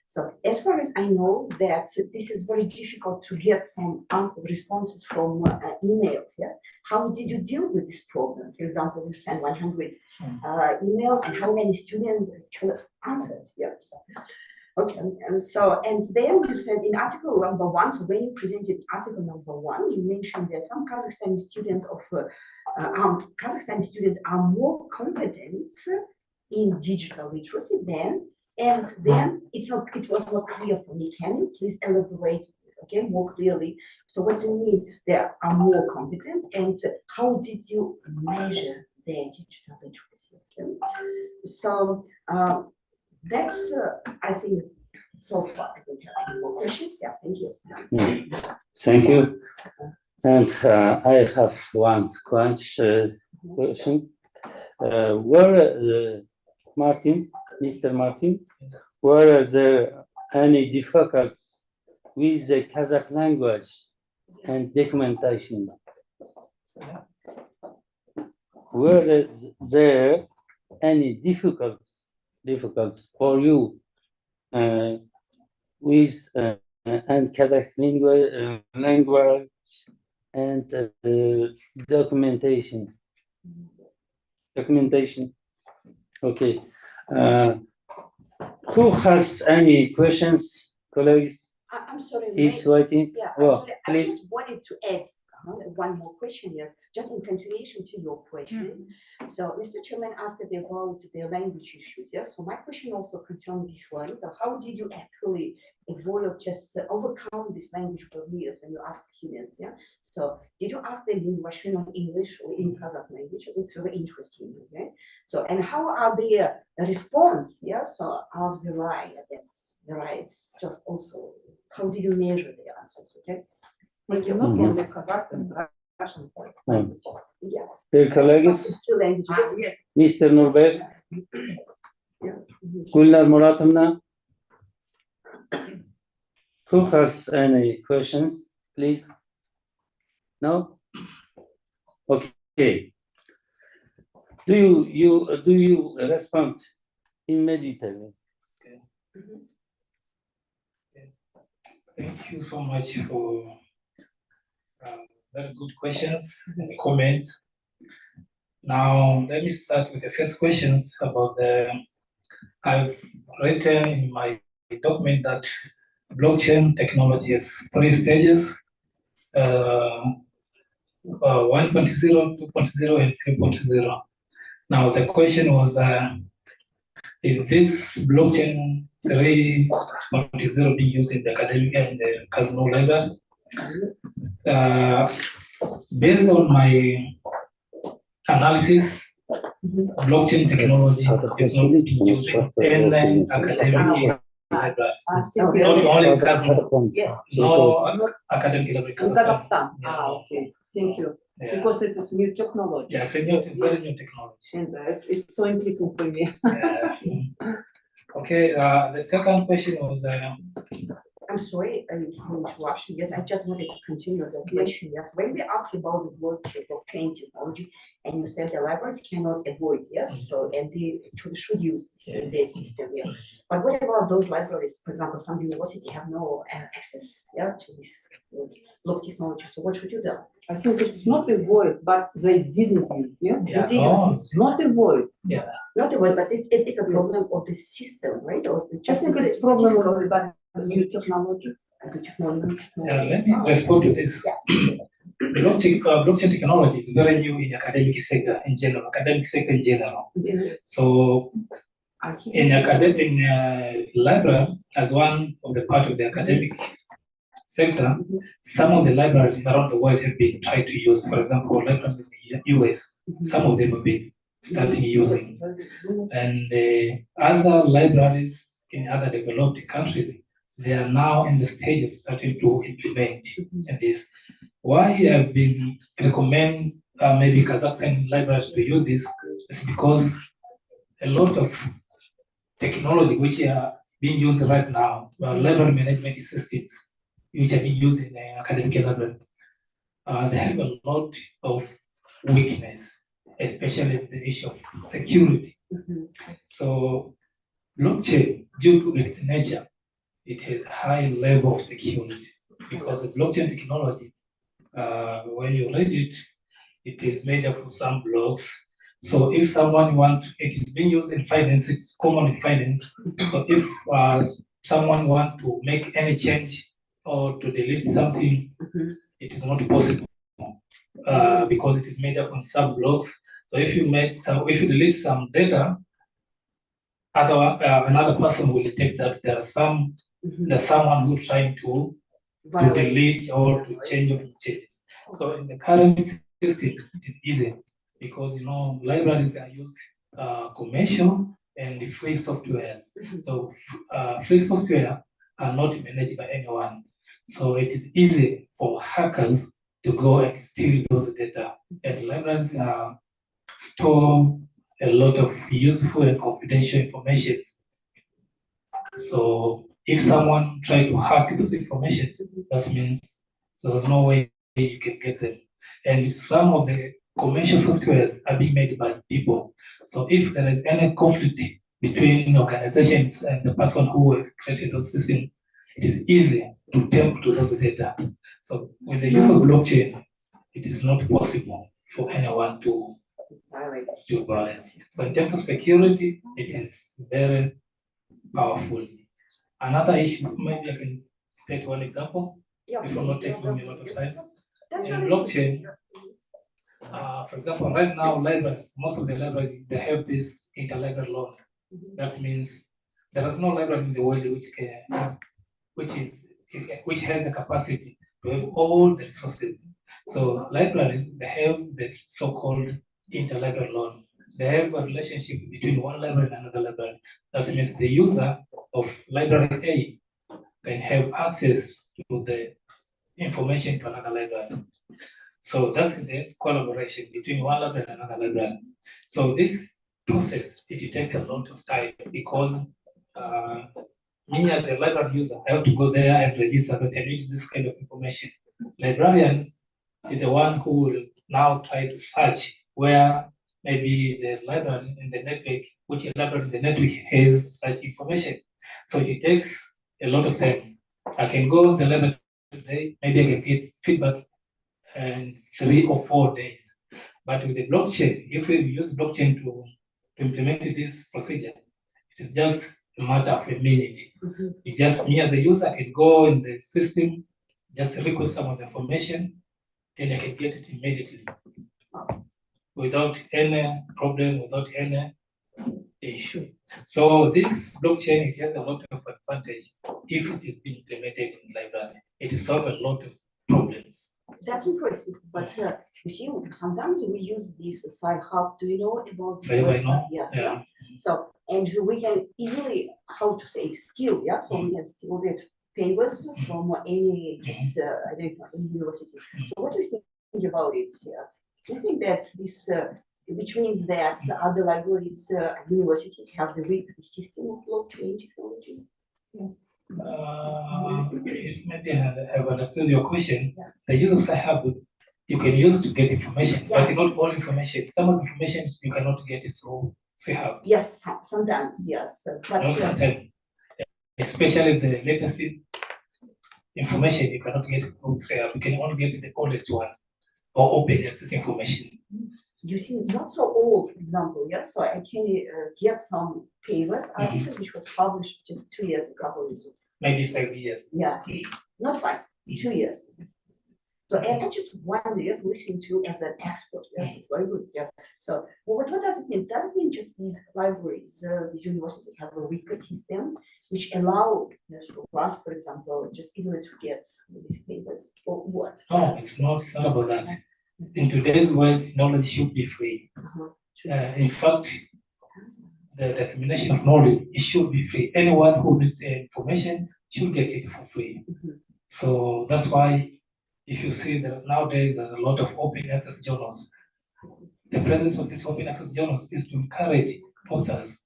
So as far as I know that this is very difficult to get some answers, responses from emails. Yeah. How did you deal with this problem? For example, you send 100 emails and how many students actually answered? Yeah. So, okay. And then you said in article number 1, so when you presented article number 1, you mentioned that some Kazakhstani students are more competent in digital literacy than. And then it was more clear for me. Can you please elaborate again more clearly? So what do you mean they are more competent, and how did you measure their digital literacy? Okay? So that's I think so far. I don't have any more questions. Yeah, thank you. Thank you. And I have one question. Mr. Martin, were there any difficulties with the Kazakh language and documentation? Were there any difficulties for you with and Kazakh language and documentation? Okay. Who has any questions, colleagues? I'm sorry. He's waiting. Yeah, Well, I please. just wanted to add one more question here, just in continuation to your question. So Mr. Chairman asked about the language issues. Yeah. So my question also concerns this one. So how did you actually avoid just overcome this language barriers when you ask students? Yeah. So did you ask them in Russian or English or in Kazakh language? It's very interesting. Okay. So and how are their response? Yeah. So are they right? That's right. Just also how did you measure the answers? Okay. Not only Kazakh and Russian Hmm. languages. Yes. Dear colleagues, Two languages. Yes. Mr. Nurbek, Mhm. Gulnar Muratovna, who has any questions, please? No? Okay. Do you respond immediately? Thank you so much for very good questions and comments. Now, let me start with the first questions about I've written in my document that blockchain technology has 3 stages, 1.0, 2.0, and 3.0. Now, the question was, is this blockchain 3.0 being used in the academic and the Casino library? Based on my analysis, blockchain technology is not being used in any academic library. Not only Casino, Yes. no academic library. In Kazakhstan. Yeah. Okay. Thank you. Yeah. Because it is new technology. Yeah, it's a very new technology. And it's so interesting for me. Yeah. Okay, the second question was, I'm sorry for interruption. Yes, I just wanted to continue the question. Yes, when we asked about the blockchain technology, and you said the libraries cannot avoid, yes, so and they actually should use their system. Yeah, but what about those libraries? For example, some university have no access, yeah, to this block technology. So what should you do? I think it's not a void, but they didn't use. Yes, Yeah, they no. didn't. It's not a void. yeah, Not a word, but it's a problem of the system, right? Or I think it's problem of the new technology. the technology. let me respond to this. Blockchain technology is very new in academic sector in general, So in library, as one of the part of the academic sector, some of the libraries around the world have been tried to use. For example, libraries in the US, some of them have been starting using, and other libraries in other developed countries, they are now in the stage of starting to implement this. Why I've been recommend maybe Kazakhstan libraries to use this is because a lot of technology which are being used right now, library management systems, which are being used in the academic library, they have a lot of weakness, especially the issue of security. So blockchain, due to its nature, it has high level of security because the blockchain technology, when you read it, it is made up of some blocks. So if someone it is being used in finance, it's common in finance. So if someone want to make any change or to delete something, it is not possible because it is made up on sub blocks. So if you delete some data, another person will detect that there's someone who's trying to delete or to change or to changes. So in the current system, it is easy because libraries are used commercial and free softwares. So free software are not managed by anyone. So it is easy for hackers to go and steal those data. And libraries store a lot of useful and confidential information. So if someone try to hack those information, that means there's no way you can get them. And some of the commercial softwares are being made by people. So if there is any conflict between organizations and the person who created those systems, it is easy to tap to those data. So with the use of blockchain, it is not possible for anyone to violate. So in terms of security, it is very powerful. Another issue, maybe I can state one example, if I'm not taking a lot of time. In blockchain, for example, right now, libraries, most of the libraries, they have this interlibrary loan. That means there is no library in the world which has the capacity to have all the resources. So libraries, they have the so-called interlibrary loan. They have a relationship between one library and another library. That means the user of library A can have access to the information to another library. So that's the collaboration between one library and another library. So this process, it takes a lot of time because me as a library user, I have to go there and register that I need this kind of information. Librarians is the one who will now try to search where maybe the library in the network, which library in the network has such information. So it takes a lot of time. I can go to the library today, maybe I can get feedback in 3 or 4 days. But with the blockchain, if we use blockchain to implement this procedure, it is just a matter of a minute. It just me as a user, I can go in the system, just request some of the information, and I can get it immediately without any problem, without any issue. So this blockchain, it has a lot of advantage if it is being implemented in the library. It solves a lot of problems. That's impressive, but you see, sometimes we use this side hub. Do you know about this Very well, website? no? Yes, Yeah. yeah. So, and we can easily, how to say, steal, yeah? So we can steal that papers from any, just, I don't know, any university. So what do you think about it? Do you think that this, which means that other libraries, universities have the weak system of blockchain technology? Yes. If maybe I have understood your question, Yes. the use of Sci-Hub you can use to get information, Yes. but not all information. Some of the information you cannot get it through Sci-Hub. Yes, sometimes, yes. But Not sometimes, especially the latest information you cannot get it through Sci-Hub. You can only get the oldest one or open access information. you see, not so old, for example, yeah, so I can get some papers, articles which were published just 2 years ago. Maybe 5 years. Yeah, not 5, 2 years. So I just wonder, yes, listening to you as an expert, yes, very good, yeah. So what does it mean? Does it mean just these libraries, these universities have a weaker system which allow, yes, for us, for example, just easily to get these papers, or what? No, it's not about that. In today's world, knowledge should be free. In fact, the dissemination of knowledge, it should be free. Anyone who needs information should get it for free. So that's why if you see that nowadays there's a lot of open access journals. The presence of these open access journals is to encourage authors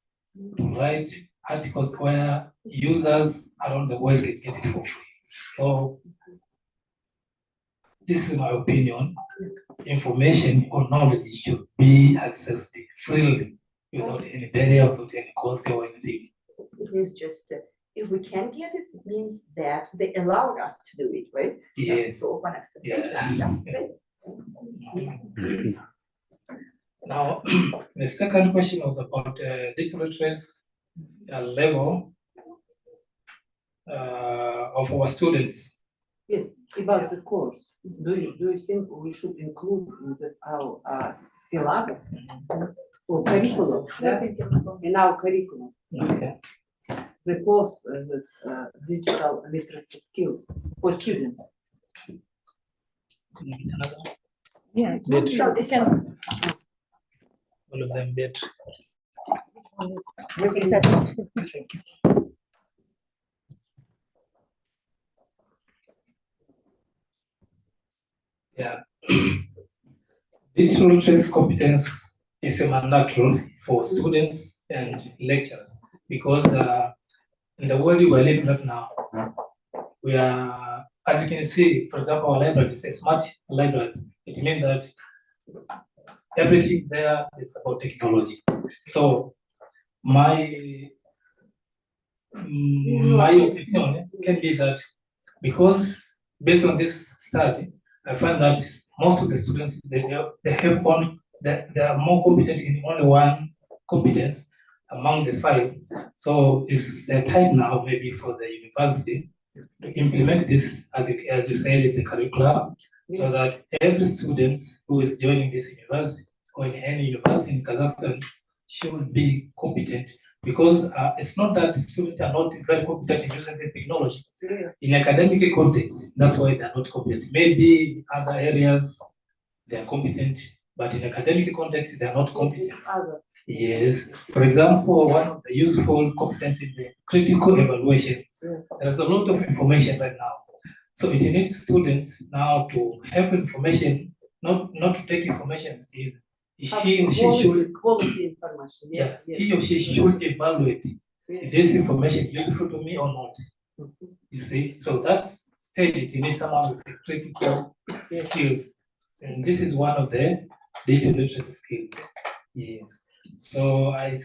to write articles where users around the world can get it for free. So this is my opinion. Information or knowledge should be accessed freely without any barrier, without any cost or anything. It is just, if we can get it, it means that they allowed us to do it, right? Yes. So open access. Yeah. Great. Now, the second question was about digital literacy level of our students. Yes, about the course, do you think we should include in this our syllabus or curriculum, yeah, in our curriculum? Okay. The course, this digital literacy skills for students. Yeah, it's Good. so they can. All of them better. Thank you. Yeah. Digital literacy competence is a mandatory for students and lecturers because in the world we are living right now, we are, as you can see, for example, our library is a smart library. It means that everything there is about technology. So my opinion can be that because based on this study, I find that most of the students they are more competent in only one competence among the 5. So it's a time now maybe for the university to implement this as you said in the curriculum, so that every student who is joining this university or in any university in Kazakhstan should be competent, because it's not that students are not very competent in using this technology. In academic context, that's why they're not competent. Maybe in other areas they are competent, but in academic context they are not competent. Yes. For example, one of the useful competence is the critical evaluation. There's a lot of information right now. So it needs students now to have information not to take information is easy. Have He or she should, quality information. yeah, Yes, he or she should evaluate yes. is this information useful to me or not. Mhm. You see, so that stage you need someone with the critical Yes. skills, and this is one of the digital literacy skills. Yes. So I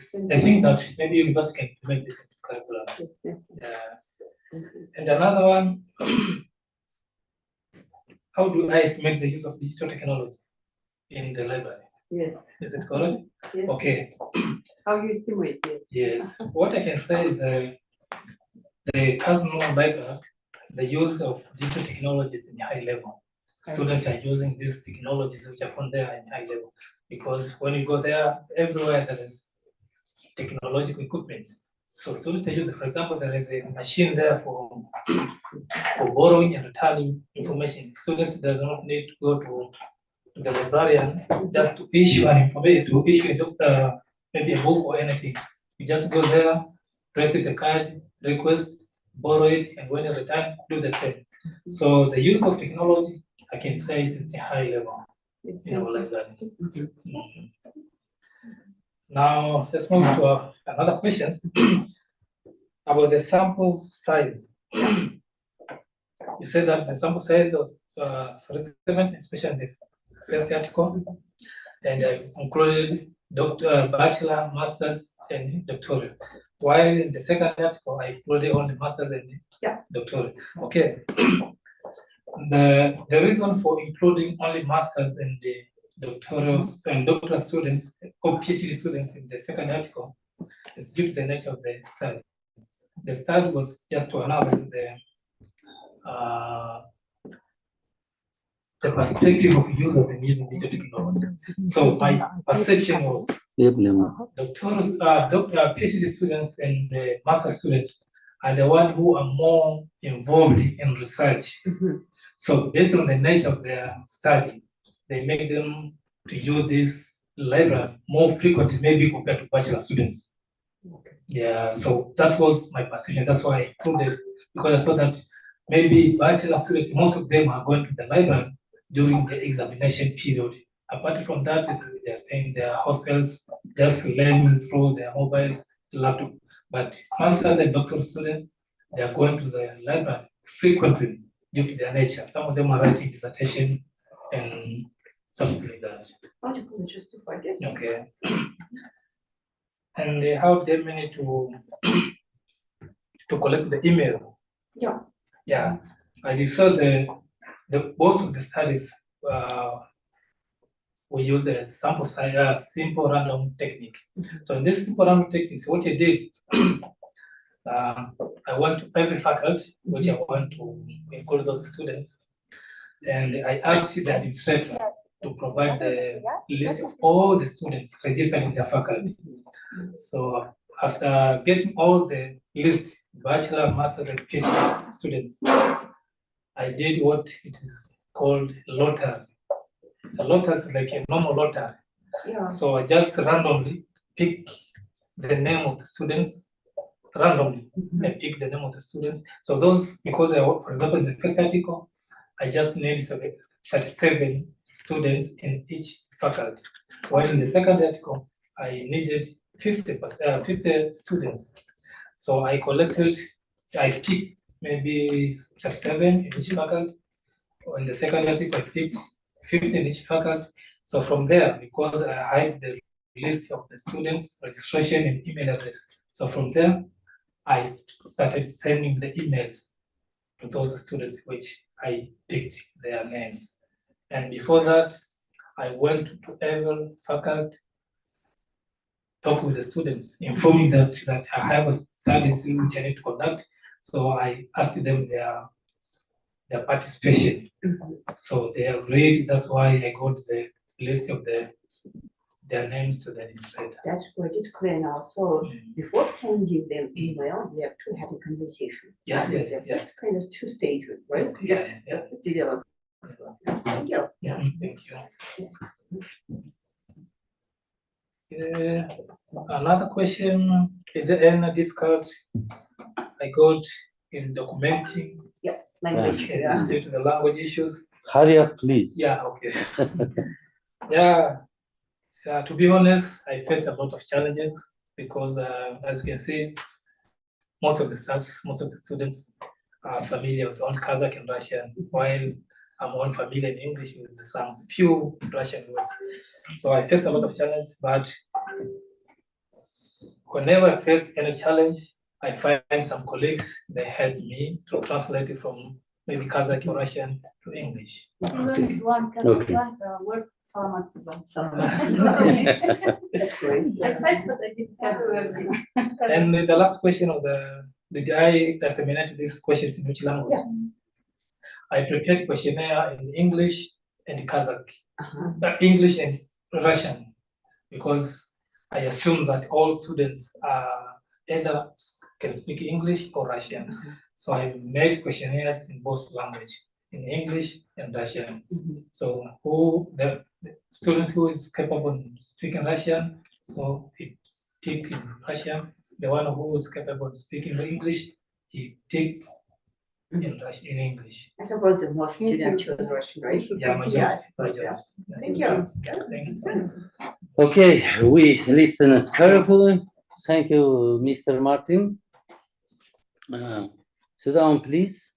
think that maybe university can implement this into curriculum. Yes, yes. Yeah. And another one, how do I estimate the use of digital technology in the library? Yes. Is it correct? Yes. Okay. How you estimate it? Yes. What I can say is the customer library, the use of digital technologies in high level. Students are using these technologies which are found there in high level, because when you go there, everywhere there is technological equipment. So students use it. For example, there is a machine there for borrowing and returning information. Students does not need to go to the librarian just to issue an information, to issue a doctor, maybe a book or anything. You just go there, press the card, request, borrow it, and when you return, do the same. So the use of technology, I can say, is a high level in our library. Mhm. Now let's move to another question about the sample size. You said that the sample size of 7, especially in the first article, and I included bachelor, masters, and doctoral. While in the second article, I included only masters and doctoral. Okay. The reason for including only masters and the doctoral and doctoral students or PhD students in the second article is due to the nature of the study. The study was just to analyze the perspective of users in using digital technology. So my perception was PhD students and master students are the ones who are more involved in research. So based on the nature of their study, they make them to use this library more frequently, maybe compared to bachelor students. Yeah, so that was my perception. That's why I included, because I thought that maybe bachelor students, most of them are going to the library during the examination period. Apart from that, they're staying in their hostels, just learning through their mobiles, laptop. But masters and doctoral students, they are going to the library frequently due to their nature. Some of them are writing dissertation and something like that. How do you justify this? Okay. And how they manage to collect the email. Yeah. Yeah. As you saw, the most of the studies we use a sample size, simple random technique. So in this simple random technique, what I did, I went to every faculty which I want to include those students, and I asked the administrator to provide the list of all the students registered in their faculty. So after getting all the list, bachelor, masters, and PhD students, I did what it is called lottery. The lottery is like a normal lottery. Yeah. So I just randomly pick the name of the students randomly. I pick the name of the students. So those, because I work, for example, in the first article, I just need 37 students in each faculty. While in the second article, I needed 50 students. So I picked maybe 37 in each faculty. In the second article, I picked 50 in each faculty. So from there, because I had the list of the students, registration and email address. So from there, I started sending the emails to those students which I picked their names. And before that, I went to every faculty, talk with the students, informing that I have a studies which I need to conduct. So I asked them their participation. So they agreed. That's why I got the list of their names to the administrator. That's great. It's clear now. So before sending them email, you have to have a conversation. Yeah, with yeah, them. yeah. That's kind of two stages, right? Yeah, yeah. Thank you. Yeah, thank you. Another question, is there any difficult I got in documenting Language. Yeah. due to the language issues? Hurry up, please. Yeah, okay. Yeah, so to be honest, I face a lot of challenges because, as you can see, most of the staffs, most of the students are familiar with only Kazakh and Russian, while I'm unfamiliar in English with some few Russian words. So I face a lot of challenges, but whenever I face any challenge, I find some colleagues, they help me to translate it from maybe Kazakh or Russian to English. Learn one Okay. word, salamat. That's great. I tried, but I didn't get to And the last question of did I disseminate these questions in which language? I prepared questionnaire in English and Kazakh, English and Russian, because I assume that all students either can speak English or Russian. So I made questionnaires in both language, in English and Russian. So the students who is capable of speaking Russian, so he take in Russian. The one who is capable of speaking English, he take in English. I suppose the most students choose Russian, right? Yeah, majority. Thank you. Thank you so much. Okay, we listened carefully. Thank you, Mr. Martin. Sit down, please.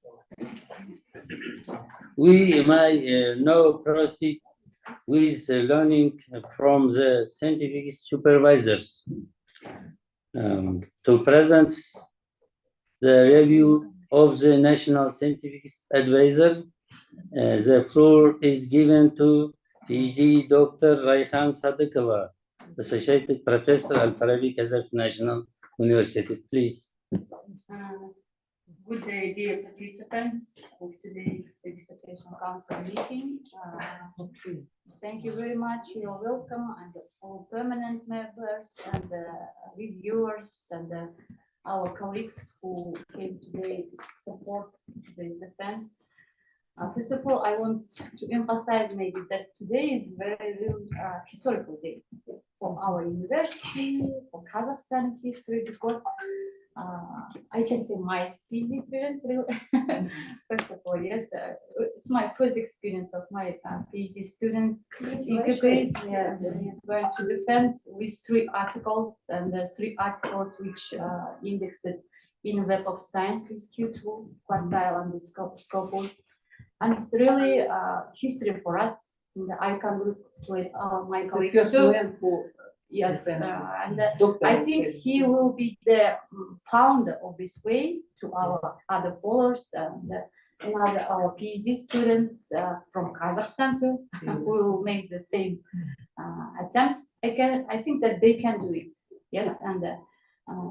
We may now proceed with learning from the scientific supervisors to present the review of the National Scientific Advisor. The floor is given to PhD Dr. Rayhan Sadıkova, Associate Professor Al-Farabi Kazakh National University. Please. Good day, dear participants of today's dissertation council meeting. Thank you very much. You're welcome, and all permanent members and reviewers and our colleagues who came today to support today's defense. First of all, I want to emphasize maybe that today is very real historical day for our university, for Kazakhstan history, because I can say my PhD students really. First of all, yes, it's my first experience of my PhD students. Going to defend with 3 articles, and 3 articles which indexed in Web of Science with Q2, Quartile, and the Scopus. And it's really history for us. And I can look with my colleagues too. Yes, and I think he will be the founder of this way to our other followers and our PhD students from Kazakhstan too, who will make the same attempts. I think that they can do it. Yes, and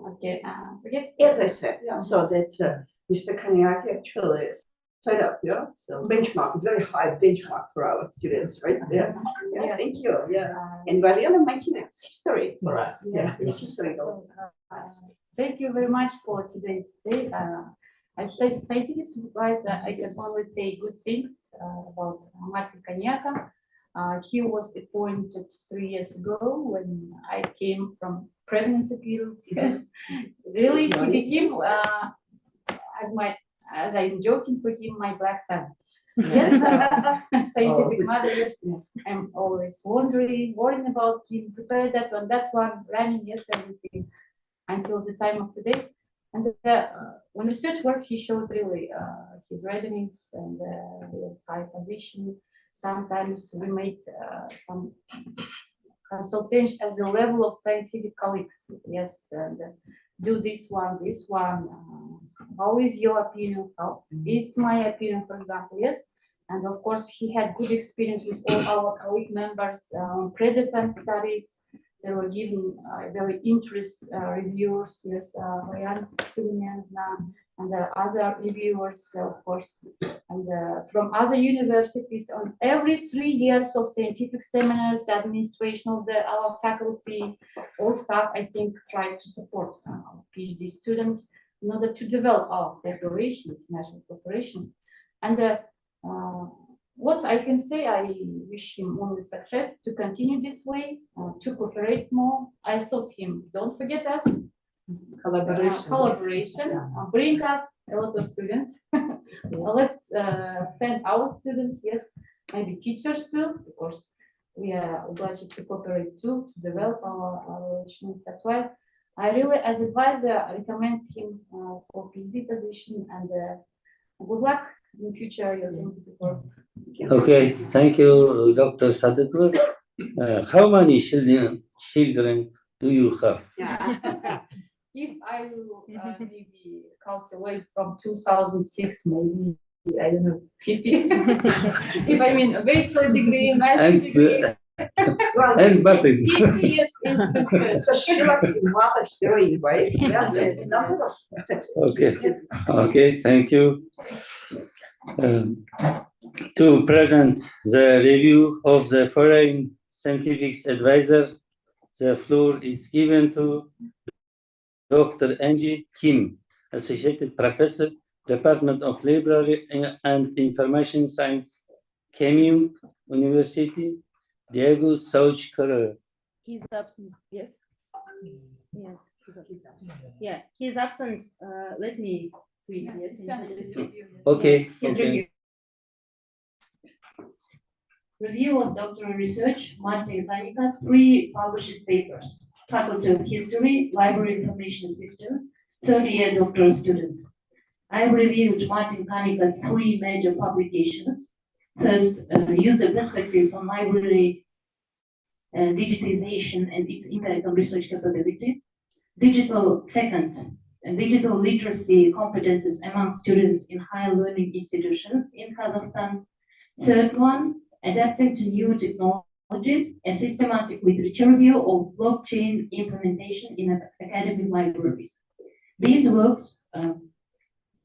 okay. As I said, so that Mr. Kanyika actually set up, so benchmark, very high benchmark for our students, right there. Yes. Thank you. And we're really making it history for us. History. Thank you very much for today's day. As scientific supervisor, I can only say good things about Marcin Kanyika. He was appointed 3 years ago when I came from pregnancy period. Yes, really, he became as I'm joking for him, my black son. Yes, scientific mother. Yes, I'm always worrying about him, prepare that one, running, yes, everything until the time of today. And when research work, he showed really his readiness and high position. Sometimes we made some consultation at the level of scientific colleagues. Yes, and do this one. How is your opinion? How is my opinion, for example? Yes, and of course he had good experience with all our colleague members on pre-defense studies. They were given very interest reviewers. Yes, Ryan and other reviewers, of course, and from other universities on every 3 years of scientific seminars, administration of our faculty, all staff, I think, try to support PhD students in order to develop our cooperation, international cooperation. And what I can say, I wish him only success to continue this way, to cooperate more. I thought him, don't forget us. Collaboration. Bring us a lot of students Let's send our students, yes, maybe teachers too, because we are obliged to cooperate too to develop our relations. That's why I really, as advisor, recommend him for PhD position, and good luck in future your scientific work. Okay, thank you, Dr. Sadikul. How many children do you have? Yeah. If I will maybe calculate from 2006, maybe, I don't know, 50. If I mean a bachelor degree, master degree, And button. 50 years instrument. So she likes the mother heroine, right? That's a number of. Okay, okay, thank you. To present the review of the foreign scientific advisor, the floor is given to Dr. Angie Kim, Associate Professor, Department of Library and Information Science, Kanyika University, Diego, South Korea. He's absent, yes? Yes, he's absent. Yeah, he's absent. Let me read, yes. Okay, His okay. Review of doctoral research, Martin Kanyika's 3 published papers. Faculty of History, Library Information Systems, third-year doctoral student. I reviewed Martin Kanyika's 3 major publications. First, user perspectives on library digitization and its impact on research capabilities. Second, digital literacy competences among students in higher learning institutions in Kazakhstan. Third one, adapting to new technologies, a systematic literature review of blockchain implementation in academic libraries. These works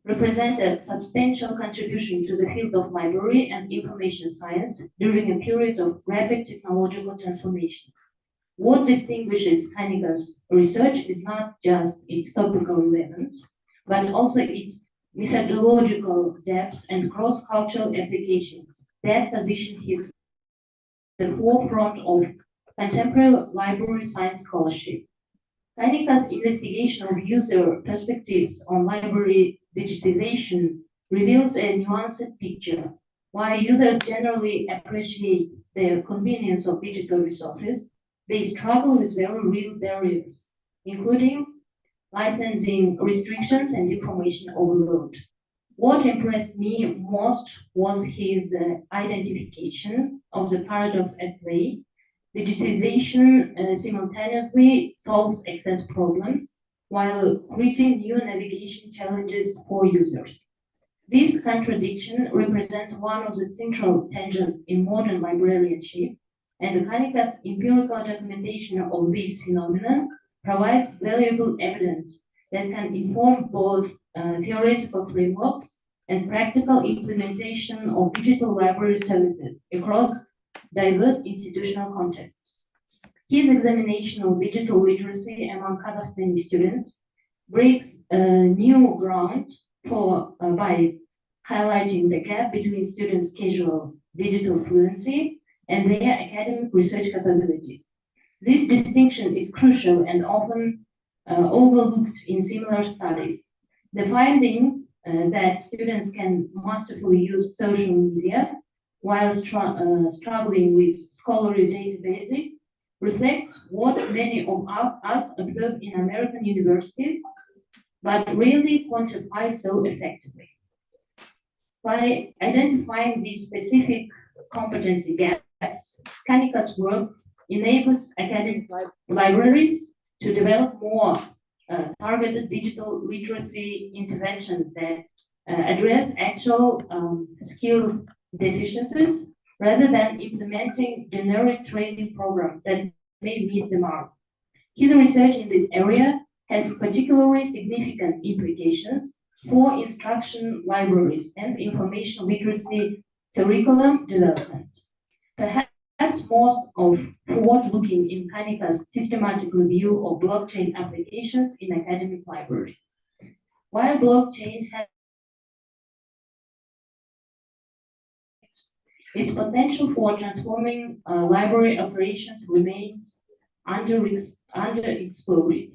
represent a substantial contribution to the field of library and information science during a period of rapid technological transformation. What distinguishes Kanyika's research is not just its topical relevance, but also its methodological depth and cross-cultural applications that position his the forefront of contemporary library science scholarship. Kanyika's investigation of user perspectives on library digitization reveals a nuanced picture. While users generally appreciate the convenience of digital resources, they struggle with very real barriers, including licensing restrictions and information overload. What impressed me most was his identification of the paradox at play. Digitization simultaneously solves access problems while creating new navigation challenges for users. This contradiction represents one of the central tensions in modern librarianship, and Kanyika's empirical documentation of this phenomenon provides valuable evidence that can inform both theoretical frameworks and practical implementation of digital library services across diverse institutional contexts. His examination of digital literacy among Kazakhstani students breaks new ground by highlighting the gap between students' casual digital fluency and their academic research capabilities. This distinction is crucial and often overlooked in similar studies. The finding that students can masterfully use social media while struggling with scholarly databases reflects what many of us observe in American universities, but rarely quantify so effectively. By identifying these specific competency gaps, Kanyika's work enables academic libraries to develop more targeted digital literacy interventions that address actual skill deficiencies rather than implementing generic training programs that may meet the mark. His research in this area has particularly significant implications for instruction libraries and information literacy curriculum development. Perhaps most of forward-looking in Kanyika's systematic review of blockchain applications in academic libraries. While blockchain has its potential for transforming library operations remains underexplored.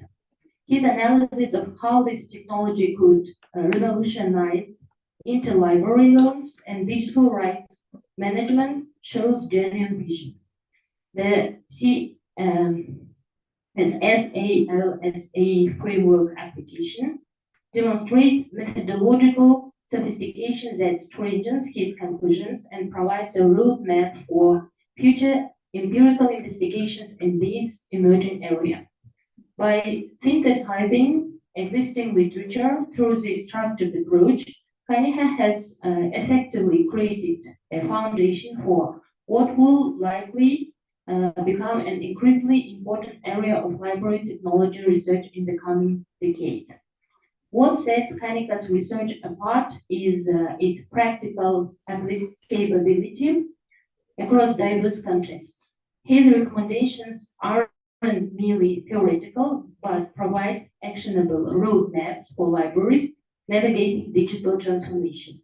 His analysis of how this technology could revolutionize interlibrary loans and digital rights management shows genuine vision. The SALSA framework application demonstrates methodological sophistication that strengthens his conclusions and provides a roadmap for future empirical investigations in this emerging area. By synthesizing existing literature through this structured approach, Kanyika has effectively created a foundation for what will likely become an increasingly important area of library technology research in the coming decade. What sets Kanyika's research apart is its practical applicability across diverse contexts. His recommendations aren't merely theoretical, but provide actionable roadmaps for libraries navigating digital transformation.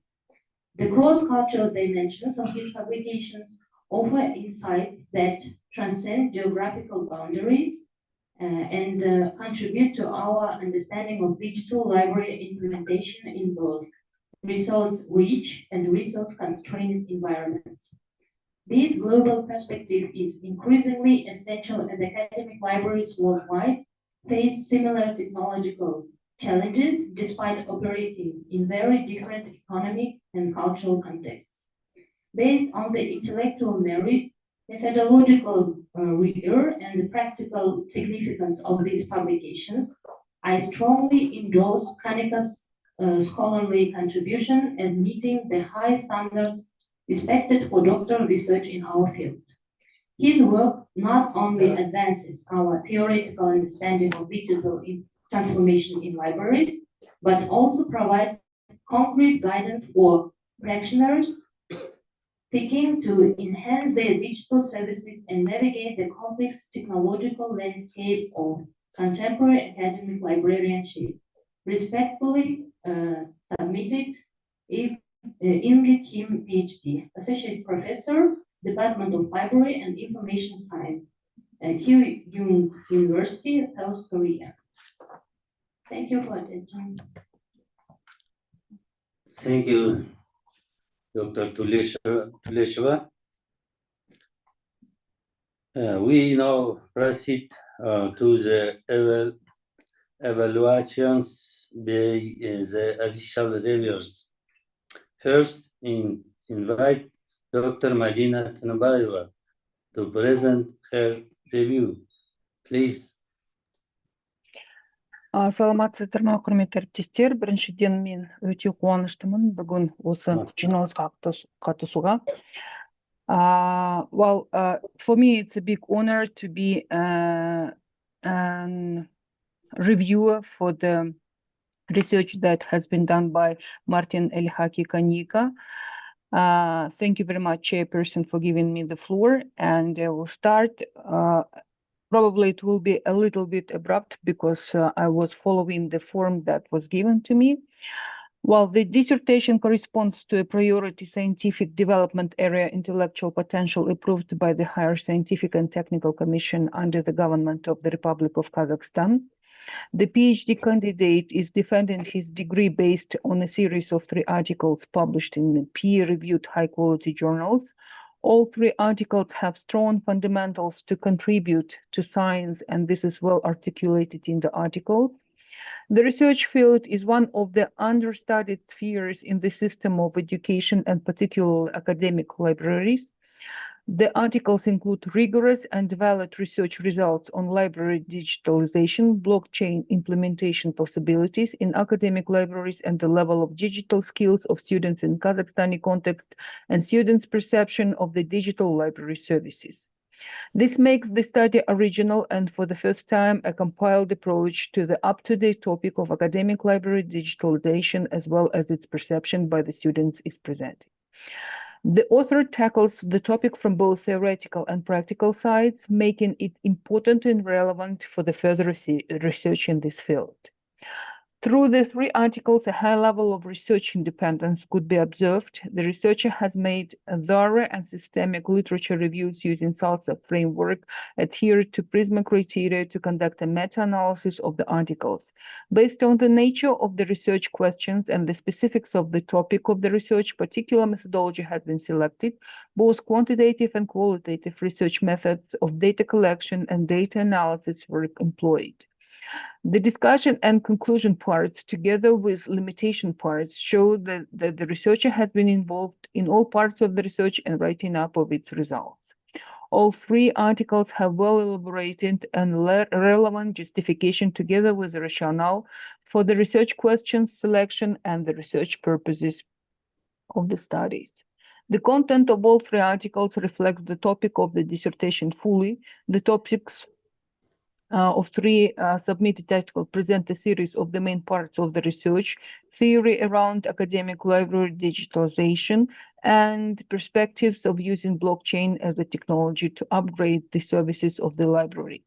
The cross-cultural dimensions of his publications offer insights that transcend geographical boundaries and contribute to our understanding of digital library implementation in both resource-rich and resource-constrained environments. This global perspective is increasingly essential as academic libraries worldwide face similar technological challenges despite operating in very different economic and cultural contexts. Based on the intellectual merit, methodological rigor, and the practical significance of these publications, I strongly endorse Kanyika's scholarly contribution and meeting the high standards respected for doctoral research in our field. His work not only advances our theoretical understanding of digital transformation in libraries, but also provides concrete guidance for practitioners seeking to enhance their digital services and navigate the complex technological landscape of contemporary academic librarianship. Respectfully submitted, Ingrid Kim, PhD, Associate Professor, Department of Library and Information Science, Kyung University, South Korea. Thank you for attention. Thank you, Dr. Tuleshova. We now proceed to the evaluations by the official reviewers. First, invite Dr. Madina Tanbayeva to present her review. Please. Саламатсыздар ма, құрметті әріптестер. Біріншіден мен өте қуаныштымын бүгін осы жиналысқа қатысуға. Well, for me, it's a big honor to be a reviewer for the research that has been done by Martin Elhaki Kanyika. Thank you very much, Chairperson, for giving me the floor. And I will start. Probably it will be a little bit abrupt because I was following the form that was given to me. While the dissertation corresponds to a priority scientific development area intellectual potential approved by the Higher Scientific and Technical Commission under the government of the Republic of Kazakhstan, the PhD candidate is defending his degree based on a series of 3 articles published in peer-reviewed high-quality journals. All 3 articles have strong fundamentals to contribute to science, and this is well articulated in the article. The research field is one of the understudied spheres in the system of education and particularly academic libraries. The articles include rigorous and valid research results on library digitalization, blockchain implementation possibilities in academic libraries, and the level of digital skills of students in Kazakhstani context and students' perception of the digital library services. This makes the study original and for the first time a compiled approach to the up-to-date topic of academic library digitalization as well as its perception by the students is presented. The author tackles the topic from both theoretical and practical sides, making it important and relevant for the further research in this field. Through the three articles, a high level of research independence could be observed. The researcher has made thorough and systemic literature reviews using SALSA framework, adhered to PRISMA criteria to conduct a meta-analysis of the articles. Based on the nature of the research questions and the specifics of the topic of the research, particular methodology has been selected. Both quantitative and qualitative research methods of data collection and data analysis were employed. The discussion and conclusion parts, together with limitation parts, show that the researcher has been involved in all parts of the research and writing up of its results. All three articles have well elaborated and relevant justification together with the rationale for the research questions selection and the research purposes of the studies. The content of all three articles reflects the topic of the dissertation fully. The topics of three submitted articles present a series of the main parts of the research, theory around academic library digitalization, and perspectives of using blockchain as a technology to upgrade the services of the library.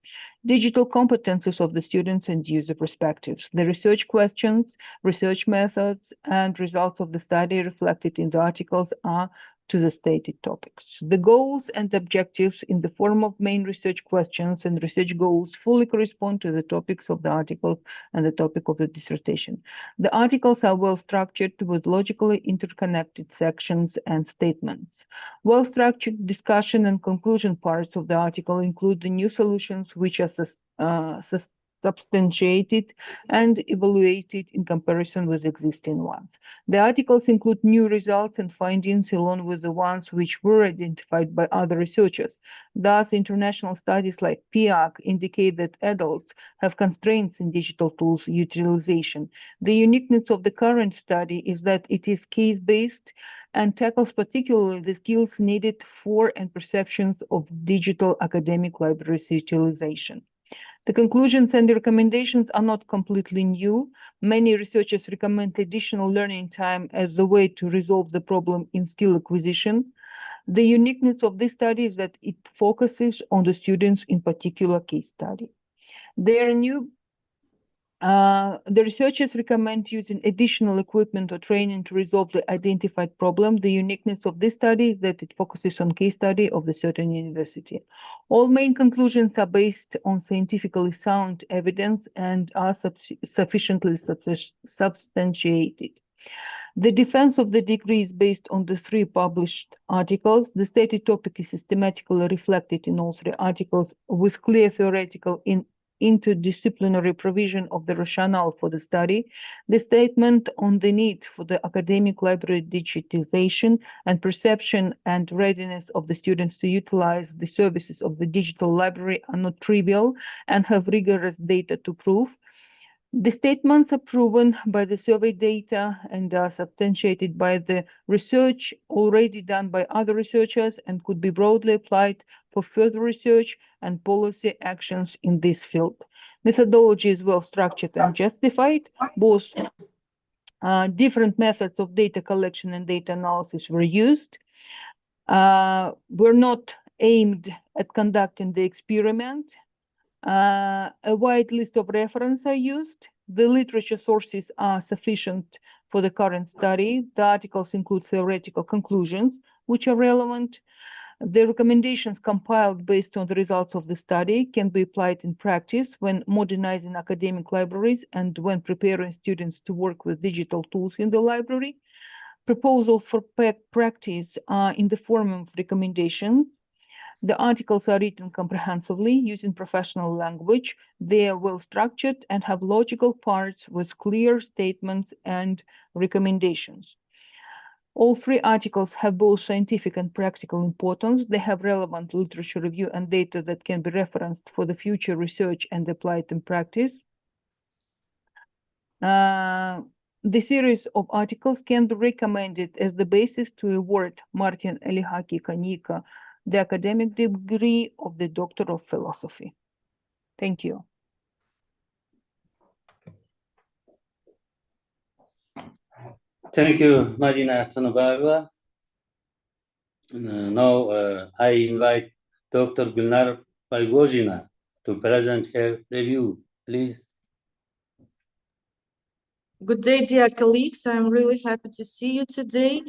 Digital competences of the students and user perspectives. The research questions, research methods, and results of the study reflected in the articles are to the stated topics. The goals and objectives in the form of main research questions and research goals fully correspond to the topics of the article and the topic of the dissertation. The articles are well structured with logically interconnected sections and statements. Well-structured discussion and conclusion parts of the article include the new solutions which are substantiated and evaluated in comparison with existing ones. The articles include new results and findings along with the ones which were identified by other researchers. Thus, international studies like PIAC indicate that adults have constraints in digital tools utilization. The uniqueness of the current study is that it is case-based and tackles particularly the skills needed for and perceptions of digital academic libraries utilization. The conclusions and the recommendations are not completely new. Many researchers recommend additional learning time as the way to resolve the problem in skill acquisition. The uniqueness of this study is that it focuses on the students in particular case study. The researchers recommend using additional equipment or training to resolve the identified problem. The uniqueness of this study is that it focuses on case study of the certain university. All main conclusions are based on scientifically sound evidence and are sufficiently substantiated. The defense of the degree is based on the three published articles. The stated topic is systematically reflected in all three articles with clear theoretical interdisciplinary provision of the rationale for the study, the statement on the need for the academic library digitization and perception and readiness of the students to utilize the services of the digital library are not trivial and have rigorous data to prove. The statements are proven by the survey data and are substantiated by the research already done by other researchers and could be broadly applied for further research and policy actions in this field. Methodology is well structured and justified. Both different methods of data collection and data analysis were used. Were not aimed at conducting the experiment. A wide list of references are used. The literature sources are sufficient for the current study. The articles include theoretical conclusions, which are relevant. The recommendations compiled based on the results of the study can be applied in practice when modernizing academic libraries and when preparing students to work with digital tools in the library. Proposals for practice are in the form of recommendations. The articles are written comprehensively using professional language. They are well structured and have logical parts with clear statements and recommendations. All three articles have both scientific and practical importance. They have relevant literature review and data that can be referenced for the future research and applied in practice. The series of articles can be recommended as the basis to award Martin Elihaki Kanyika the academic degree of the Doctor of Philosophy. Thank you. Thank you, Marina Tonobarova. Now I invite Dr. Gulnar Baygozina to present her review, please. Good day, dear colleagues. I'm really happy to see you today.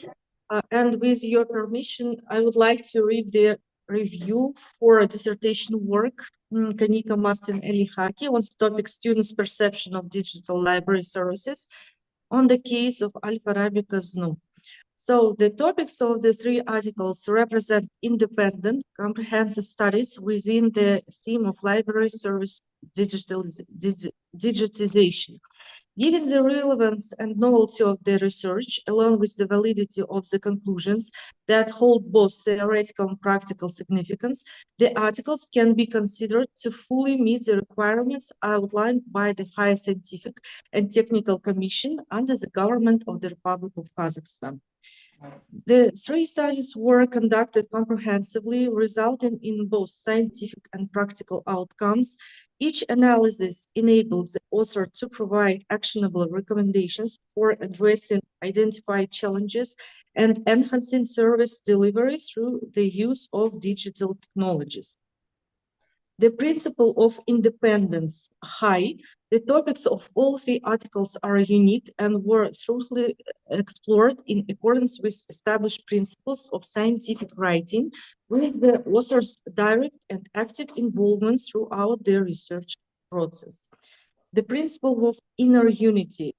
And with your permission, I would like to read the review for a dissertation work, Kanyika Martin Elihaki, on topic students' perception of digital library services on the case of Al-Farabi Kaznu. So the topics of the three articles represent independent, comprehensive studies within the theme of library service digitization. Given the relevance and novelty of the research, along with the validity of the conclusions that hold both theoretical and practical significance, the articles can be considered to fully meet the requirements outlined by the Higher Scientific and Technical Commission under the government of the Republic of Kazakhstan. The three studies were conducted comprehensively, resulting in both scientific and practical outcomes. Each analysis enabled the author to provide actionable recommendations for addressing identified challenges and enhancing service delivery through the use of digital technologies. The principle of independence high. The topics of all three articles are unique and were thoroughly explored in accordance with established principles of scientific writing, with the author's direct and active involvement throughout their research process. The principle of inner unity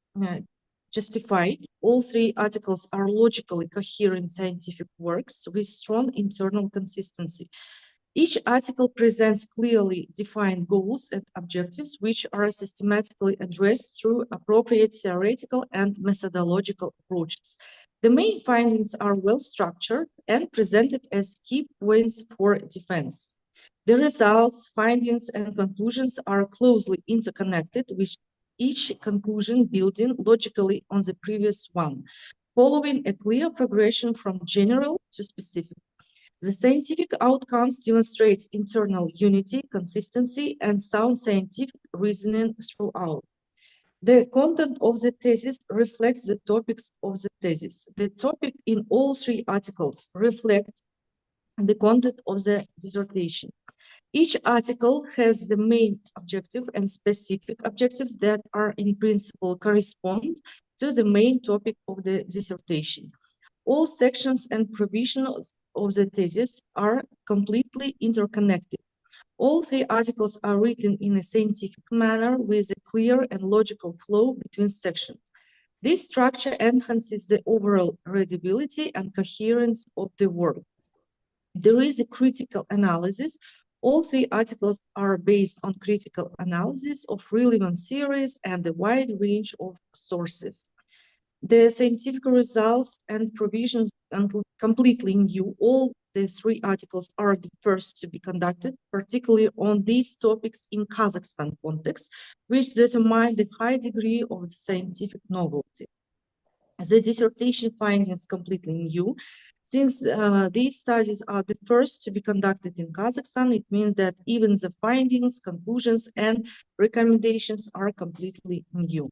justified. All three articles are logically coherent scientific works with strong internal consistency. Each article presents clearly defined goals and objectives, which are systematically addressed through appropriate theoretical and methodological approaches. The main findings are well structured and presented as key points for defense. The results, findings, and conclusions are closely interconnected, with each conclusion building logically on the previous one, following a clear progression from general to specific. The scientific outcomes demonstrate internal unity, consistency, and sound scientific reasoning throughout. The content of the thesis reflects the topics of the thesis. The topic in all three articles reflects the content of the dissertation. Each article has the main objective and specific objectives that are in principle correspond to the main topic of the dissertation. All sections and provisions of the thesis are completely interconnected. All three articles are written in a scientific manner with a clear and logical flow between sections. This structure enhances the overall readability and coherence of the work. There is a critical analysis. All three articles are based on critical analysis of relevant theories and a wide range of sources. The scientific results and provisions are completely new. All the three articles are the first to be conducted, particularly on these topics in Kazakhstan context, which determine the high degree of the scientific novelty. The dissertation findings completely new. Since these studies are the first to be conducted in Kazakhstan, it means that even the findings, conclusions, and recommendations are completely new.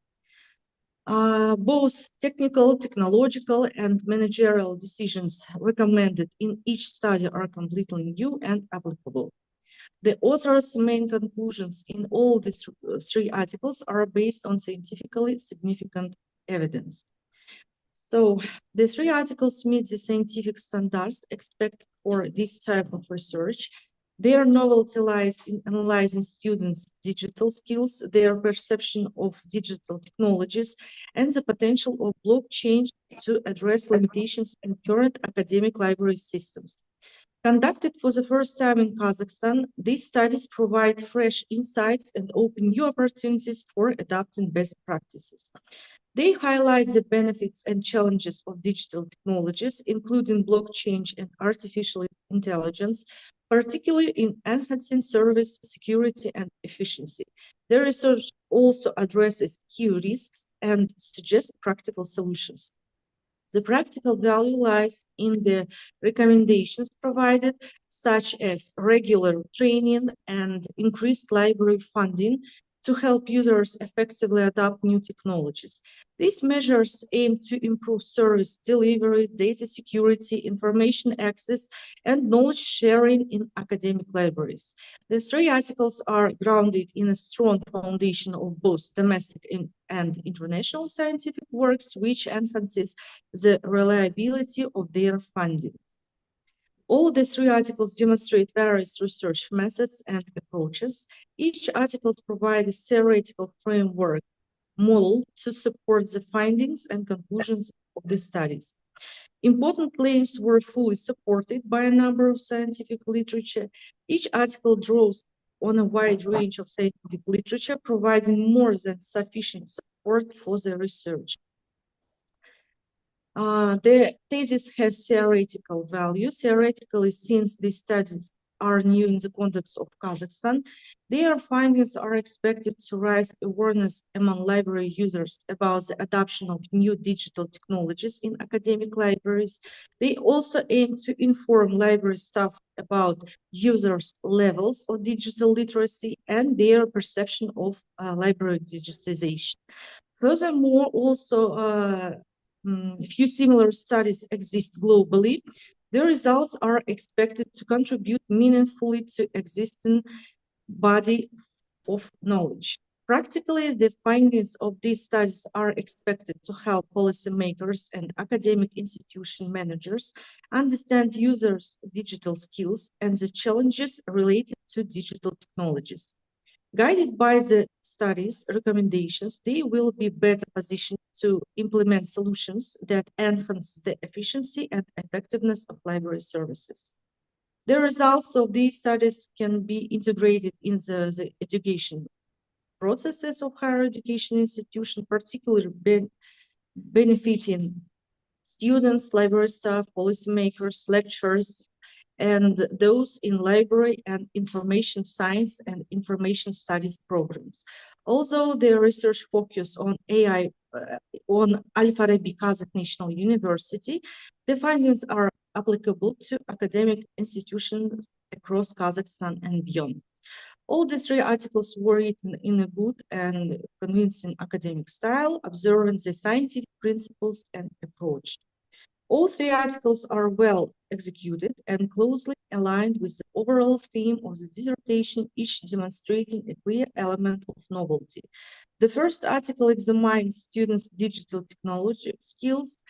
Both technical, technological, and managerial decisions recommended in each study are completely new and applicable. The author's main conclusions in all these three articles are based on scientifically significant evidence. So the three articles meet the scientific standards expected for this type of research. Their novelty lies in analyzing students' digital skills, their perception of digital technologies, and the potential of blockchain to address limitations in current academic library systems. Conducted for the first time in Kazakhstan, these studies provide fresh insights and open new opportunities for adopting best practices. They highlight the benefits and challenges of digital technologies, including blockchain and artificial intelligence, particularly in enhancing service security and efficiency. The research also addresses key risks and suggests practical solutions. The practical value lies in the recommendations provided, such as regular training and increased library funding to help users effectively adopt new technologies. These measures aim to improve service delivery, data security, information access, and knowledge sharing in academic libraries. The three articles are grounded in a strong foundation of both domestic and international scientific works, which enhances the reliability of their funding. All the three articles demonstrate various research methods and approaches. Each article provides a theoretical framework model to support the findings and conclusions of the studies. Important claims were fully supported by a number of scientific literature. Each article draws on a wide range of scientific literature, providing more than sufficient support for the research. The thesis has theoretical value. Theoretically, since these studies are new in the context of Kazakhstan, their findings are expected to raise awareness among library users about the adoption of new digital technologies in academic libraries. They also aim to inform library staff about users' levels of digital literacy and their perception of library digitization. Furthermore, also a few similar studies exist globally. The results are expected to contribute meaningfully to existing body of knowledge. Practically, the findings of these studies are expected to help policymakers and academic institution managers understand users' digital skills and the challenges related to digital technologies. Guided by the study's recommendations, they will be better positioned to implement solutions that enhance the efficiency and effectiveness of library services. The results of these studies can be integrated in the education processes of higher education institutions, particularly benefiting students, library staff, policymakers, lecturers, and those in library and information science and information studies programs. Although the research focus on AI on Al-Farabi Kazakh National University, the findings are applicable to academic institutions across Kazakhstan and beyond. All the three articles were written in a good and convincing academic style, observing the scientific principles and approach. All three articles are well executed and closely aligned with the overall theme of the dissertation, each demonstrating a clear element of novelty. The first article examines students' digital technology skills,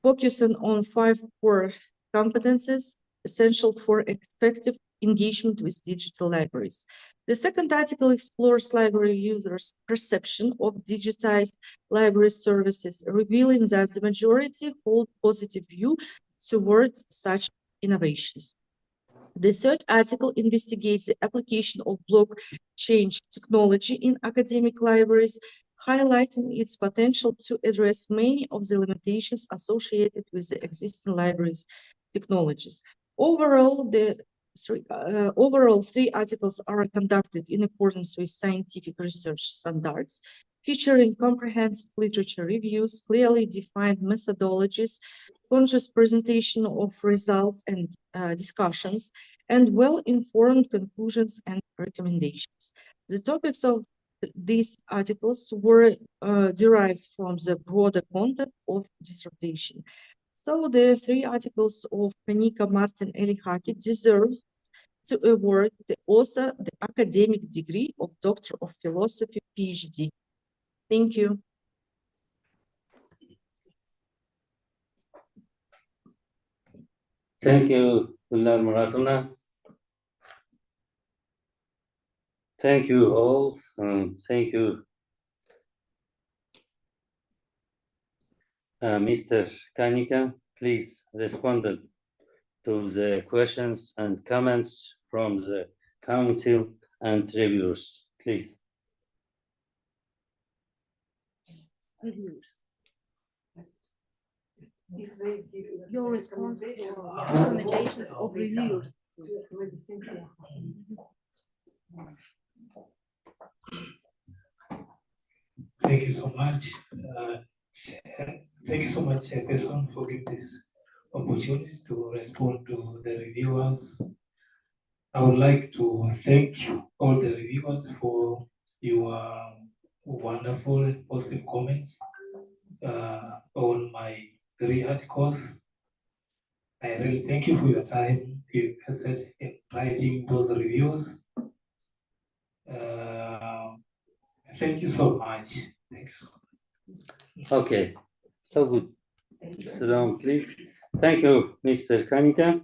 focusing on 5 core competencies essential for effective engagement with digital libraries. The second article explores library users' perception of digitized library services, revealing that the majority hold positive view towards such innovations. The third article investigates the application of blockchain technology in academic libraries, highlighting its potential to address many of the limitations associated with the existing libraries technologies. Overall, three articles are conducted in accordance with scientific research standards, featuring comprehensive literature reviews, clearly defined methodologies, conscious presentation of results and discussions, and well-informed conclusions and recommendations. The topics of these articles were derived from the broader content of dissertation. So the three articles of Kanyika, Martin, and Elihaki deserve to award the author the academic degree of Doctor of Philosophy, PhD. Thank you. Thank you, Gulnar Muratовна. Thank you all. Thank you, Mr. Kanyika. Please respond to the questions and comments from the council and reviewers, please. If they give Your response to recommendation, recommendations of reviewers. Thank you so much. Thank you so much, Chairperson, for giving this opportunity to respond to the reviewers. I would like to thank all the reviewers for your wonderful positive comments on my 3 articles. I really thank you for your time you invested in writing those reviews. Thank you so much. Thank you so much. Okay, so good. Sit down, please. Thank you, Mr. Kanyika.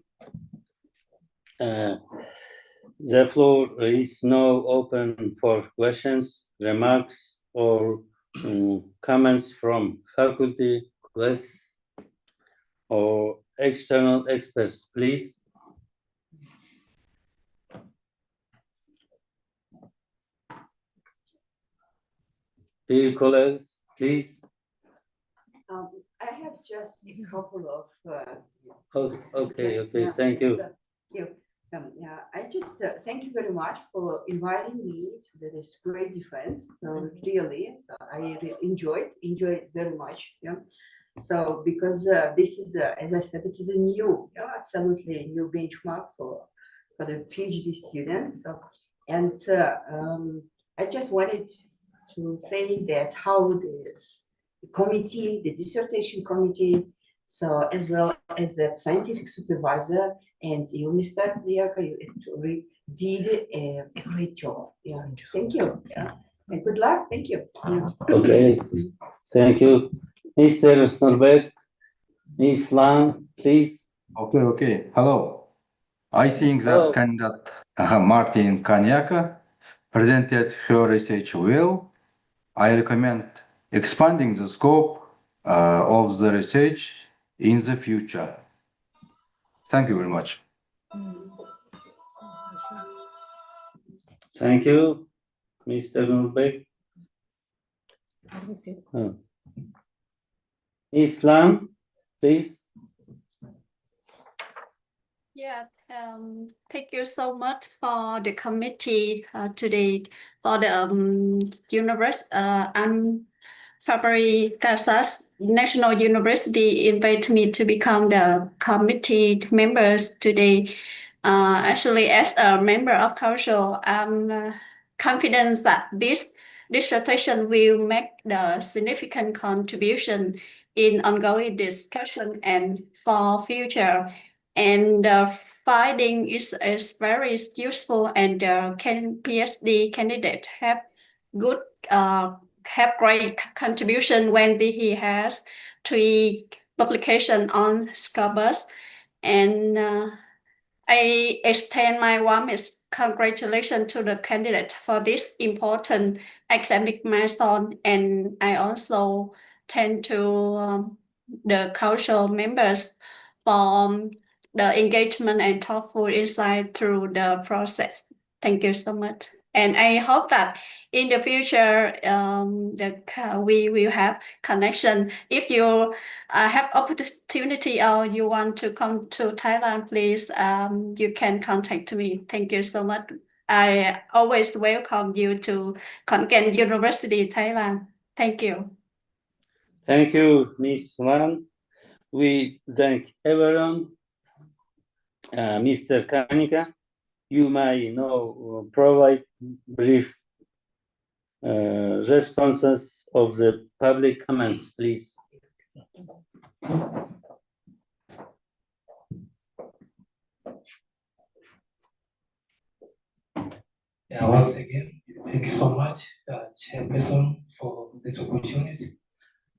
The floor is now open for questions, remarks, or comments from faculty, class, or external experts, please. Dear colleagues, please. I have just a couple of. Okay, Yeah, thank you. yeah, yeah, I just thank you very much for inviting me to this great defense. So really, I enjoyed very much. Yeah. So because this is, as I said, it is a new, absolutely new benchmark for the PhD students. So, and I just wanted to say that how this committee, the dissertation committee, so as well as the scientific supervisor and you, Mr. Kanyika, you actually did a great job. Yeah, thank you. Yeah, and good luck. Thank you. Okay, thank you. Mr. Norbert, Ms. Lan, please. Okay. Hello. I think that Hello. candidate Martin Kanyika presented her research well. I recommend expanding the scope of the research in the future. Thank you very much. Thank you, Mr. Norbert. Ms. Lan, please. Yeah, thank you so much for the committee today for the February Kansas National University invited me to become the committee members today. Actually, as a member of council, I'm confident that this dissertation will make the significant contribution in ongoing discussion and for future. And the finding is very useful, and the PhD candidate have great contribution when he has 3 publications on Scopus. And I extend my warmest congratulations to the candidate for this important academic milestone, and I also thank to the council members for the engagement and thoughtful insight through the process. Thank you so much. And I hope that in the future, we will have connection. If you have opportunity or you want to come to Thailand, please, you can contact me. Thank you so much. I always welcome you to Khon Kaen University, Thailand. Thank you. Thank you, Ms. Lan. We thank everyone. Mr. Kanyika, you may now provide brief responses of the public comments, please. Yeah, once again, thank you so much, Chairperson, for this opportunity.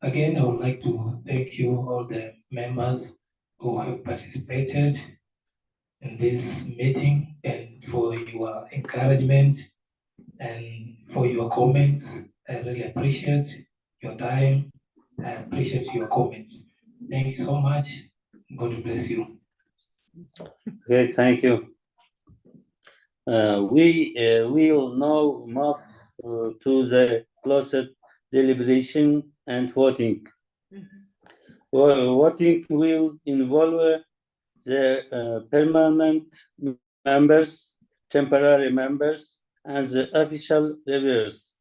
Again, I would like to thank you, all the members who have participated in this meeting, and for your encouragement and for your comments. I really appreciate your time. I appreciate your comments. Thank you so much. God bless you. Okay, thank you. We will now move to the closed deliberation and voting. Voting will involve the permanent members, temporary members, and the official reviewers.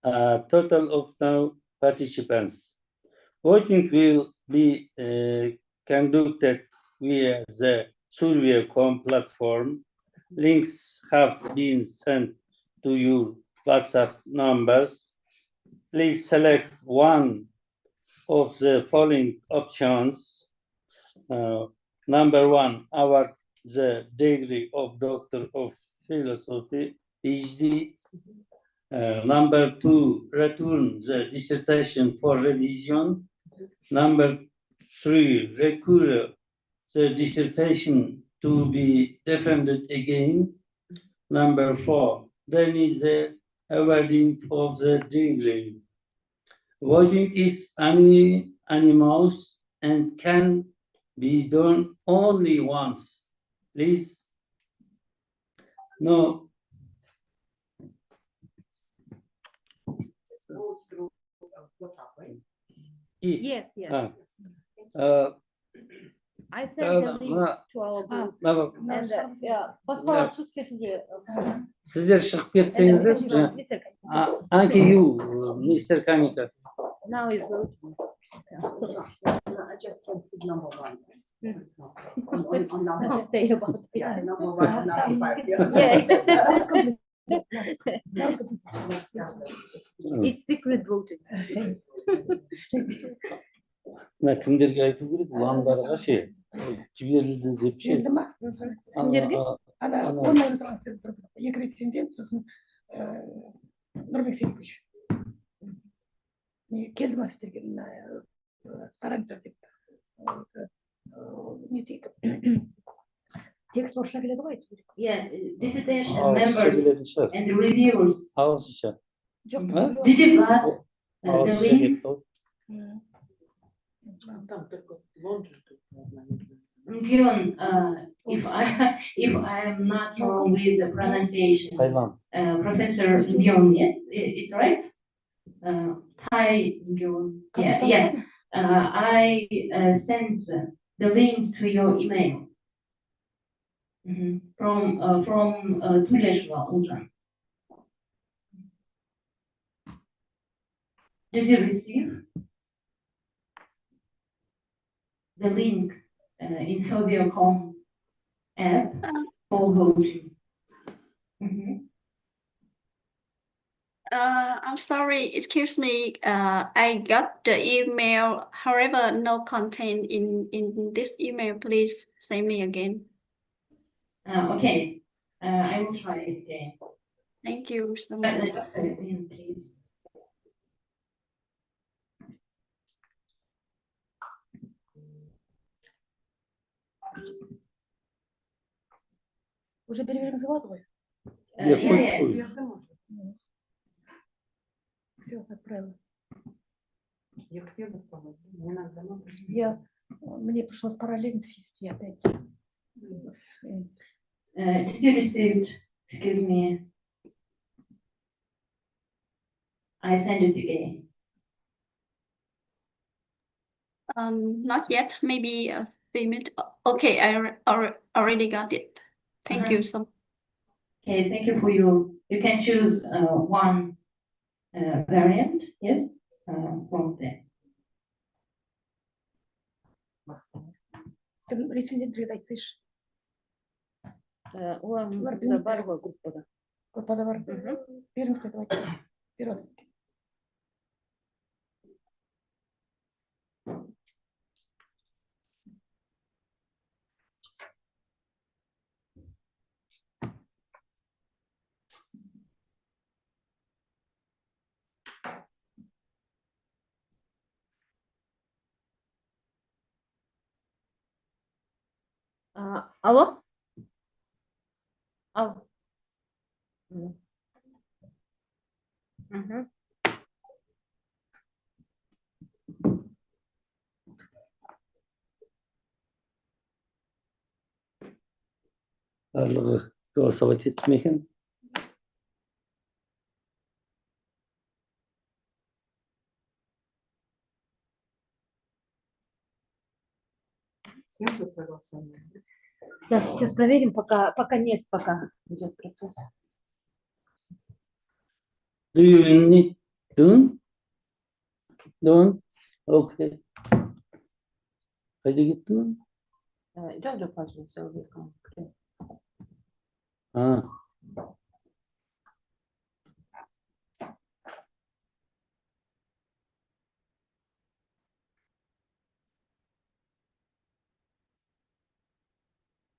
A total of 9 participants. Voting will be conducted via the Survey.com platform. Links have been sent to your WhatsApp numbers. Please select one of the following options. Number one, award the degree of Doctor of Philosophy, PhD. Number two, return the dissertation for revision. Number three, recur the dissertation to be defended again. Number four, then is the awarding of the degree. Voting is anonymous and can be done only once. Please, no. Goes through WhatsApp, right? Yes, yes. I sent the link to our group. And послала отсутствие Sizler шығып кетсеңіздер, Anki you, Mr. Kanyika. Now is good. I just can't put number one. On number. Don't say about it. Yeah, number one, number five. It's secret voting. Мына кімдерге айту керек, ұландарға ше, жіберілді деп ше. Кімдерге? Ана онлайн трансляция екі рецензент, сосын Нұрбек Селикович. Келді ма сіздерге қараңыздар деп. Не дейік. Текст орысша келеді ғой? Yeah, dissertation members and reviewers. Ағылшынша. Did you got the link? Gion, if I am not wrong with the pronunciation, Professor Gion, yes, it's right. Thai Gion, yeah. I sent the link to your email from Tuleshva Ultra. Did you receive the link in Phobia.com app for voting? I'm sorry, excuse me. I got the email, however, no content in this email. Please send me again. Okay, I will try it again. Thank you so much. Please. Уже перевернула ғой? Все, отправила. Мне пришлось параллельно свести опять. Did you receive, excuse me, I send it again. Not yet, maybe a few minutes. Okay, I already got it. Thank you so much. Okay, thank you for you can choose one variant, yes, from there. Рецензенттерге айтсайшы. Олар бар ғой группада. Группада бар. Беріңіз деп айтты. Береді. Алло? Алло. Барлығы голосовать етті ме екен? Сейчас проверим, пока нет, пока идет процесс. Do you need done? Done? Okay. Қайда кетті ме? Жоқ, пожалуйста, все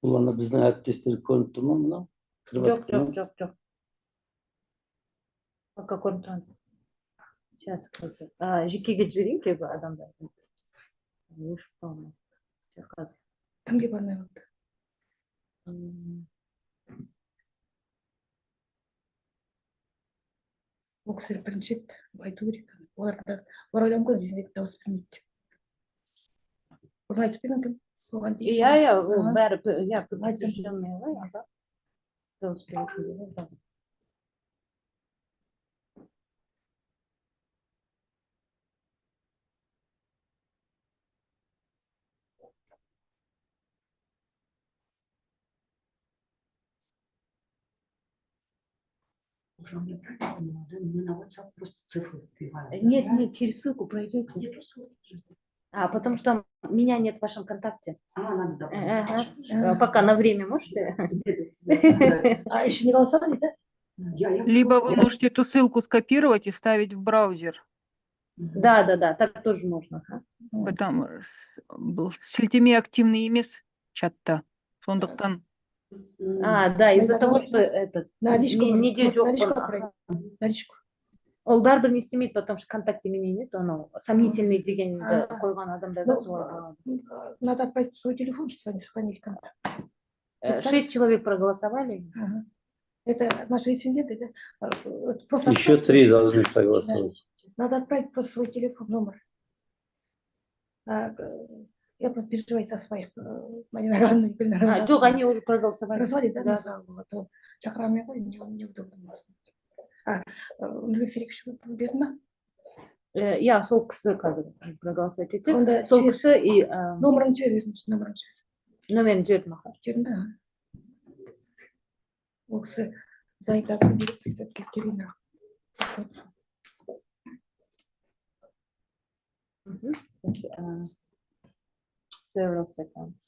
Бұл ана біздің әріптестер көрініп тұр ма мынау? Жоқ. Пока көрініп тұрған. Сейчас қазір. Жекеге жіберейін кейбір адамдар. Өшіп қалмай. Қазір. Кімге бармай қалды? Ол кісілер бірінші рет айту керек. Олар ойлауым керек, біздің дауыс бермейді деп. Бұны айтып берген кім? Оған дейін. Иә, ол бәрі, иә, подтвержденный ғой, аға. Дауыс беретін де. Мы на WhatsApp просто цифры вбиваем. Нет, через ссылку пройдете. Потому что меня нет в вашем контакте. Надо добавить. Пока на время можете? Еще не голосовали, да? Либо вы можете эту ссылку скопировать и вставить в браузер. Да, так тоже можно. Потому сілтеме активный емес чатта. Сондықтан. Да, из-за того, что этот неде жоқпын. Наличку. Ол бәрібір не істемейді, потому что контакте менен нет, анау сомнительный дегенді қойған адамдарда солай болады. Надо отправить свой телефон, чтобы они сохранили контакт. 6 человек проголосовали. Это наши инциденты, просто Еще 3 должны проголосовать. надо отправить просто свой телефон, номер. Я просто переживаю за своих Жоқ, они уже проголосовали. Проголосовали, да? То шақырамай ғой, неудобно. Университет еще берді ма? Я сол кісі қазір проголосовать етті. Сол кісі и... Номерін жібер, өзінің номерін жібер. Номерін жібердім аға. Жібердің бе? Ол кісі зайдатын беріп келгенрақ. Several seconds.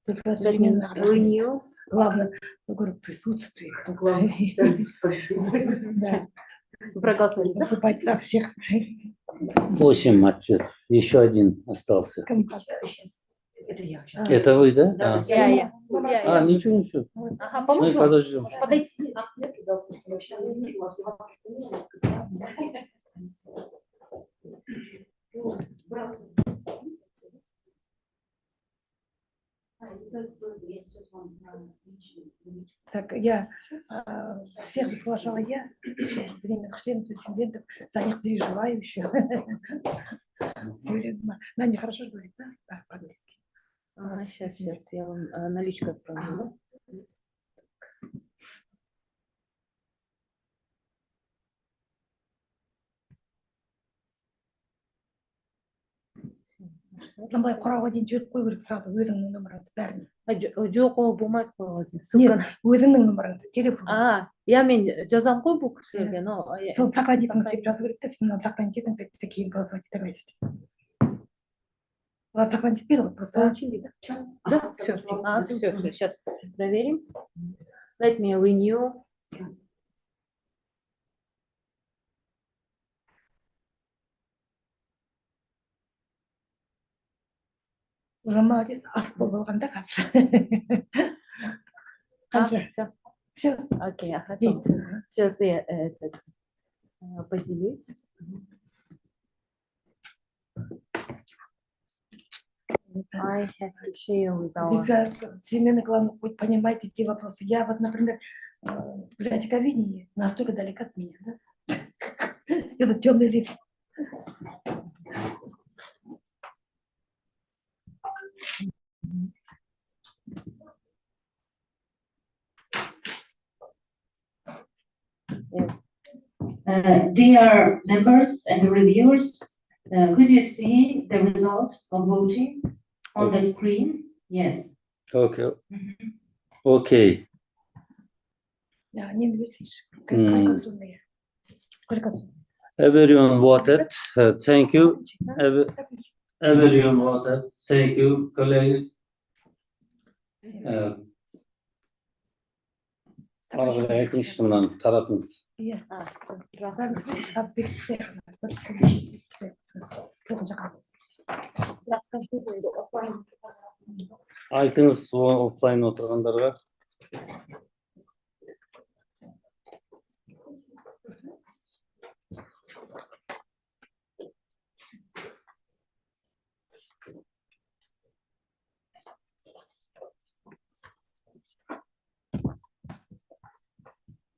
Renew. Главное, говорю, присутствие. Да. Проголосовали, да? Выступать за всех. 8 ответов. Еще 1 остался. Это я. Это вы, да? Я. Ничего. Ага, Мы поможешь? подождем. Подойти. Так, я всех приглашала я, временных членов инцидентов, за них переживаю еще. На не хорошо говорит, да? Да, по-английски. Ага, сейчас я вам наличку отправлю, да? Былай құрауға дейін жіберіп қою керек сразу өзіңнің нөміріңді бәріне. Жоқ, ол болмайды қойған. Нет, өзіңнің нөміріңді, телефон. Я мен жазам ғой бұл кісілерге, но... Соны сохранить етіңіз деп жазу керек те, сен сохранить етіңіз деп бізге кейін голосовать етемейсіз. Олар сохранить етпейді ғой, просто... Да, все, сейчас проверим. Let me renew. Уже молодец, ас болғанда қазір. Қанша? Все. Окей, я хотела. Сейчас я поделюсь. I have to share with our... Современный главный путь, понимаете те вопросы. Я вот, например, библиотековедение настолько далеко от меня, да? Этот темный лес. Dear members and reviewers, could you see the result of voting on the screen? Yes. Okay. Okay. Не инвестишь. Коллекционные. Everyone voted. Thank you. Everyone voted. Thank you, colleagues. Айтыңызшы мынаны таратыңыз. Иә. Шығарып беріп Айтыңыз офлайн отырғандарға.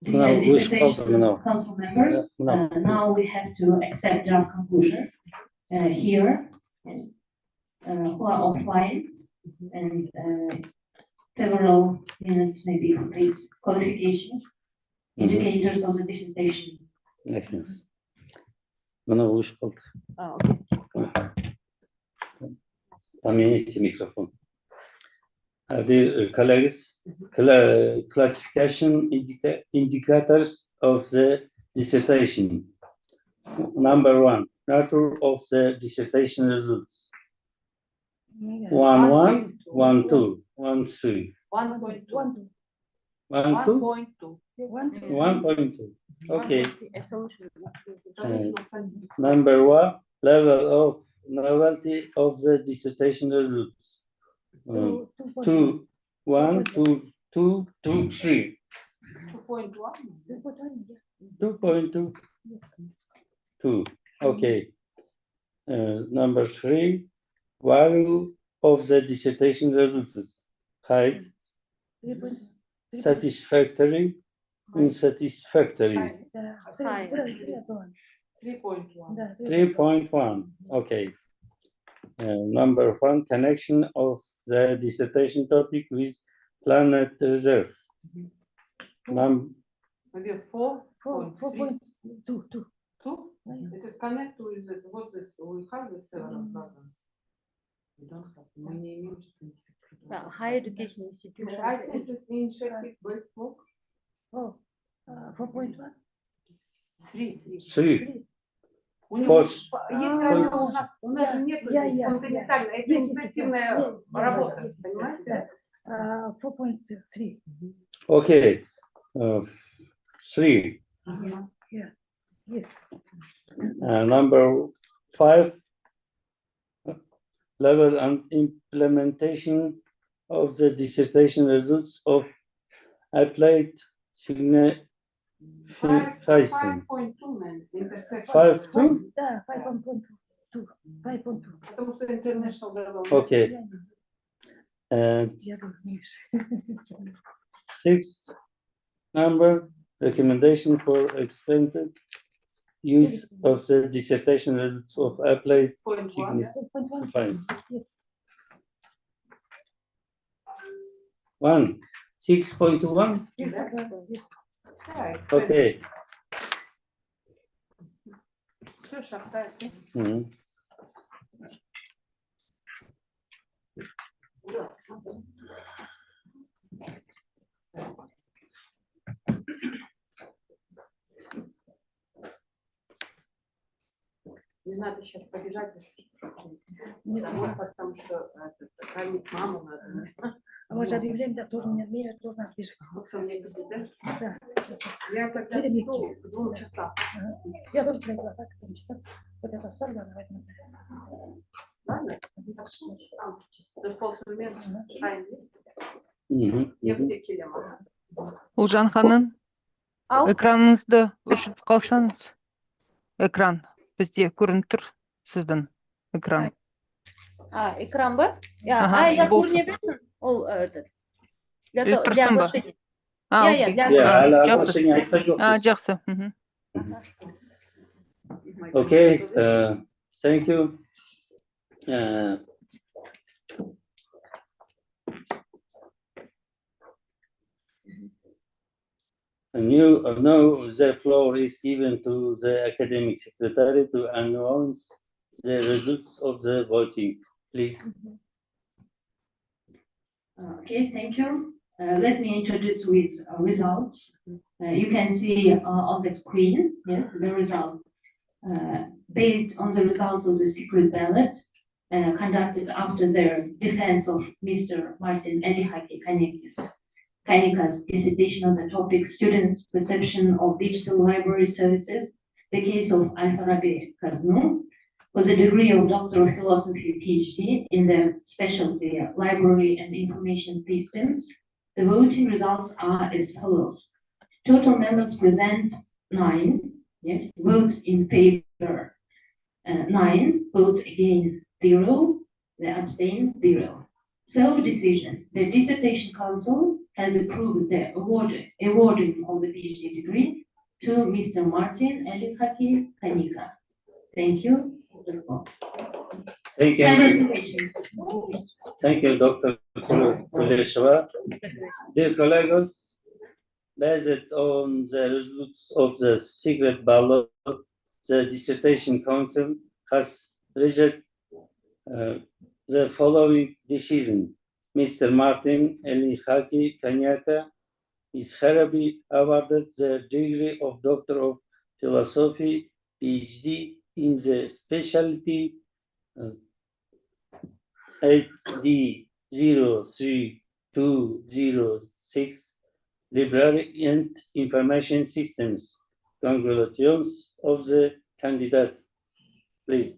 Dear dissertation council members, now we have to accept draft conclusion here, who are offline, and several minutes maybe for this qualification, indicators of the dissertation. Рахмет. Мына өшіп қалды. Поменяйте микрофон. Dear colleagues, classification indicators of the dissertation. Number 1, nature of the dissertation results. 1.1, 1.2, 1.3. 1.2. 1.2? 1.2. Okay. Number 1, level of novelty of the dissertation results. 2, 1, 2, 2, 2, 3. 2.2. 2. Okay. Number 3, value of the dissertation results. Height, satisfactory, unsatisfactory. 3.1. Okay. Number 1, connection of the dissertation topic with planet reserve. Maybe 4.2. It is connected with this. What is we have the several programs. We don't have many Higher education institutions. I think it's initiative based book. 4.1. 3. У нас же нет здесь континентальной, это инициативная работа, понимаете? 4.3. Okay. 3. Yes. Number 5, level and implementation of the dissertation results of applied significance. 5.2, intersection. 5.2? Да, 5.2. 5.2. Потому что international level. Okay. And 6 number, recommendation for extensive use of the dissertation results of applied significance. 1. 6.1? Okay. Не надо сейчас побежать, потому что кормить маму надо. А мы же объявляем, да, тоже мне отменят, тоже надо бежать. Да. Я когда иду к 2 часам. Я тоже пройдла, так, вот это оставлю, она возьмет. Ладно? Ұлжан ханым, экраныңызды өшіріп қалсаңыз. Экран бізде көрініп тұр, сіздің экран. Экран ба? Я көріне берсін. Ол этот. Для оглашения. Жақсы. Okay, thank you. Now the floor is given to the academic secretary to announce the results of the voting. Please. Okay, thank you. Let me introduce with results. You can see on the screen, yes, the result. Based on the results of the secret ballot conducted after the defense of Mr. Martin Elihaki Kanyika's dissertation on the topic Students' Perception of Digital Library Services, the case of Al-Farabi Kaznu, for the degree of Doctor of Philosophy PhD in the specialty Library and Information Systems. The voting results are as follows. Total members present 9, yes, votes in favor 9, votes against 0, the abstain 0. So decision, the Dissertation Council has approved the awarding of the PhD degree to Mr. Martin Elifhaki Kanyika. Thank you. Thank you. Congratulations. Thank you, Dr. Kuleshova. Dear colleagues, based on the results of the secret ballot, the Dissertation Council has reached the following decision. Mr. Martin Elifhaki Kanyika is hereby awarded the degree of Doctor of Philosophy, PhD, in the specialty 8D03206 Library and Information Systems. Congratulations of the candidate. Please.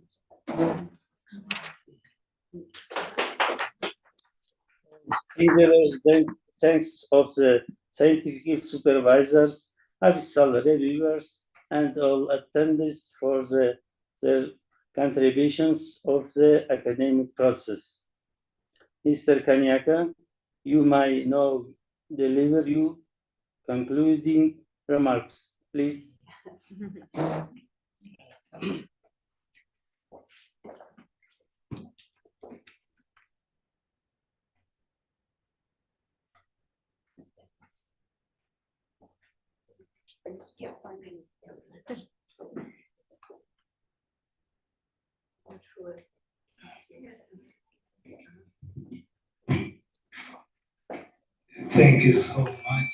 Thanks of the scientific supervisors, official reviewers, and all attendees for their contributions of the academic process. Mr. Kanyika, you may now deliver your concluding remarks, please. Thank you so much,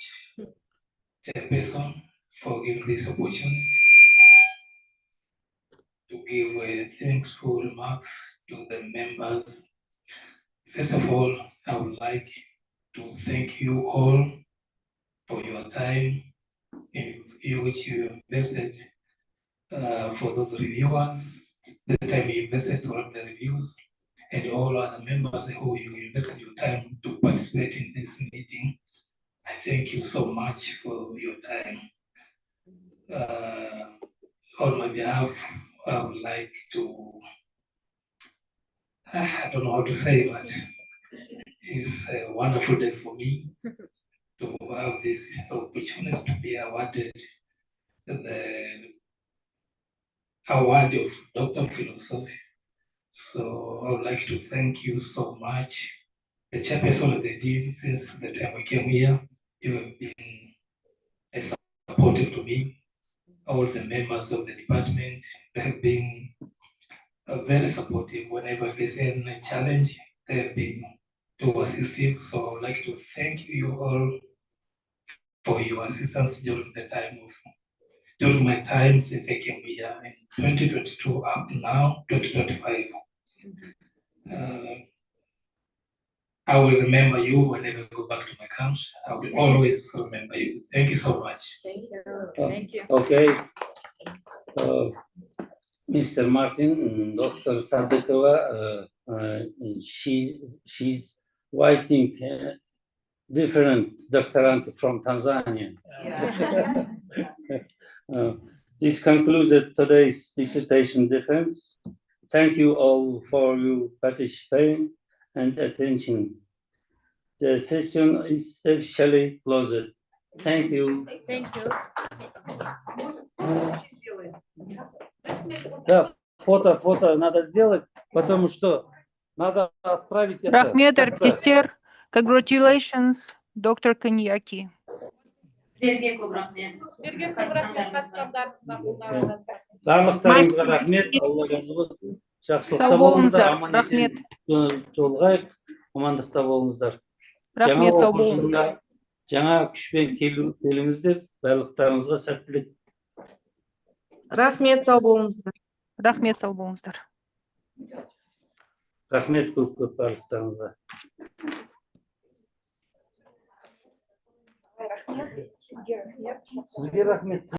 Chairperson, for giving this opportunity to give thankful remarks to the members. First of all, I would like to thank you all for your time in which you invested for those reviewers, the time you invested to write the reviews, and all other members who you invested your time to participate in this meeting. I thank you so much for your time. On my behalf, I would like to, I don't know how to say, but it's a wonderful day for me to have this opportunity to be awarded the award of Doctor of Philosophy. So I would like to thank you so much. The chairperson of the dean, since the time we came here, you have been supportive to me. All the members of the department have been very supportive whenever there's any challenge. They have been to assistive. So I would like to thank you all for your assistance during my time since I came here in 2022 up to now, 2025. I will remember you whenever I go back to my country. I will always remember you. Thank you so much. Thank you. Thank you. Okay. Mr. Martin, Dr. Sadikova, she's writing different doctorate from Tanzania. This concludes today's dissertation defense. Thank you all for your participation and attention. The session is officially closed. Thank you. Thank you. Да, фото надо сделать, потому что надо отправить это. Рахмет, әріптестер. Congratulations, Dr. Kanyiki. Сіздерге көп рахмет. Барлықтарыңызға рахмет. Алла разы болсын. Жақсылықта Сау болыңыздар, болыңыздар. аман Рахмет. есен жолығайық, амандықта болыңыздар. Рахмет, Жаңа сау оқу болыңыздар. жылына жаңа күшпен келіңіздер. Барлықтарыңызға сәттілік. Рахмет, сау болыңыздар. Рахмет, сау болыңыздар. Рахмет көп барлықтарыңызға. Рахмет, сізге рахмет. Сізге рахмет.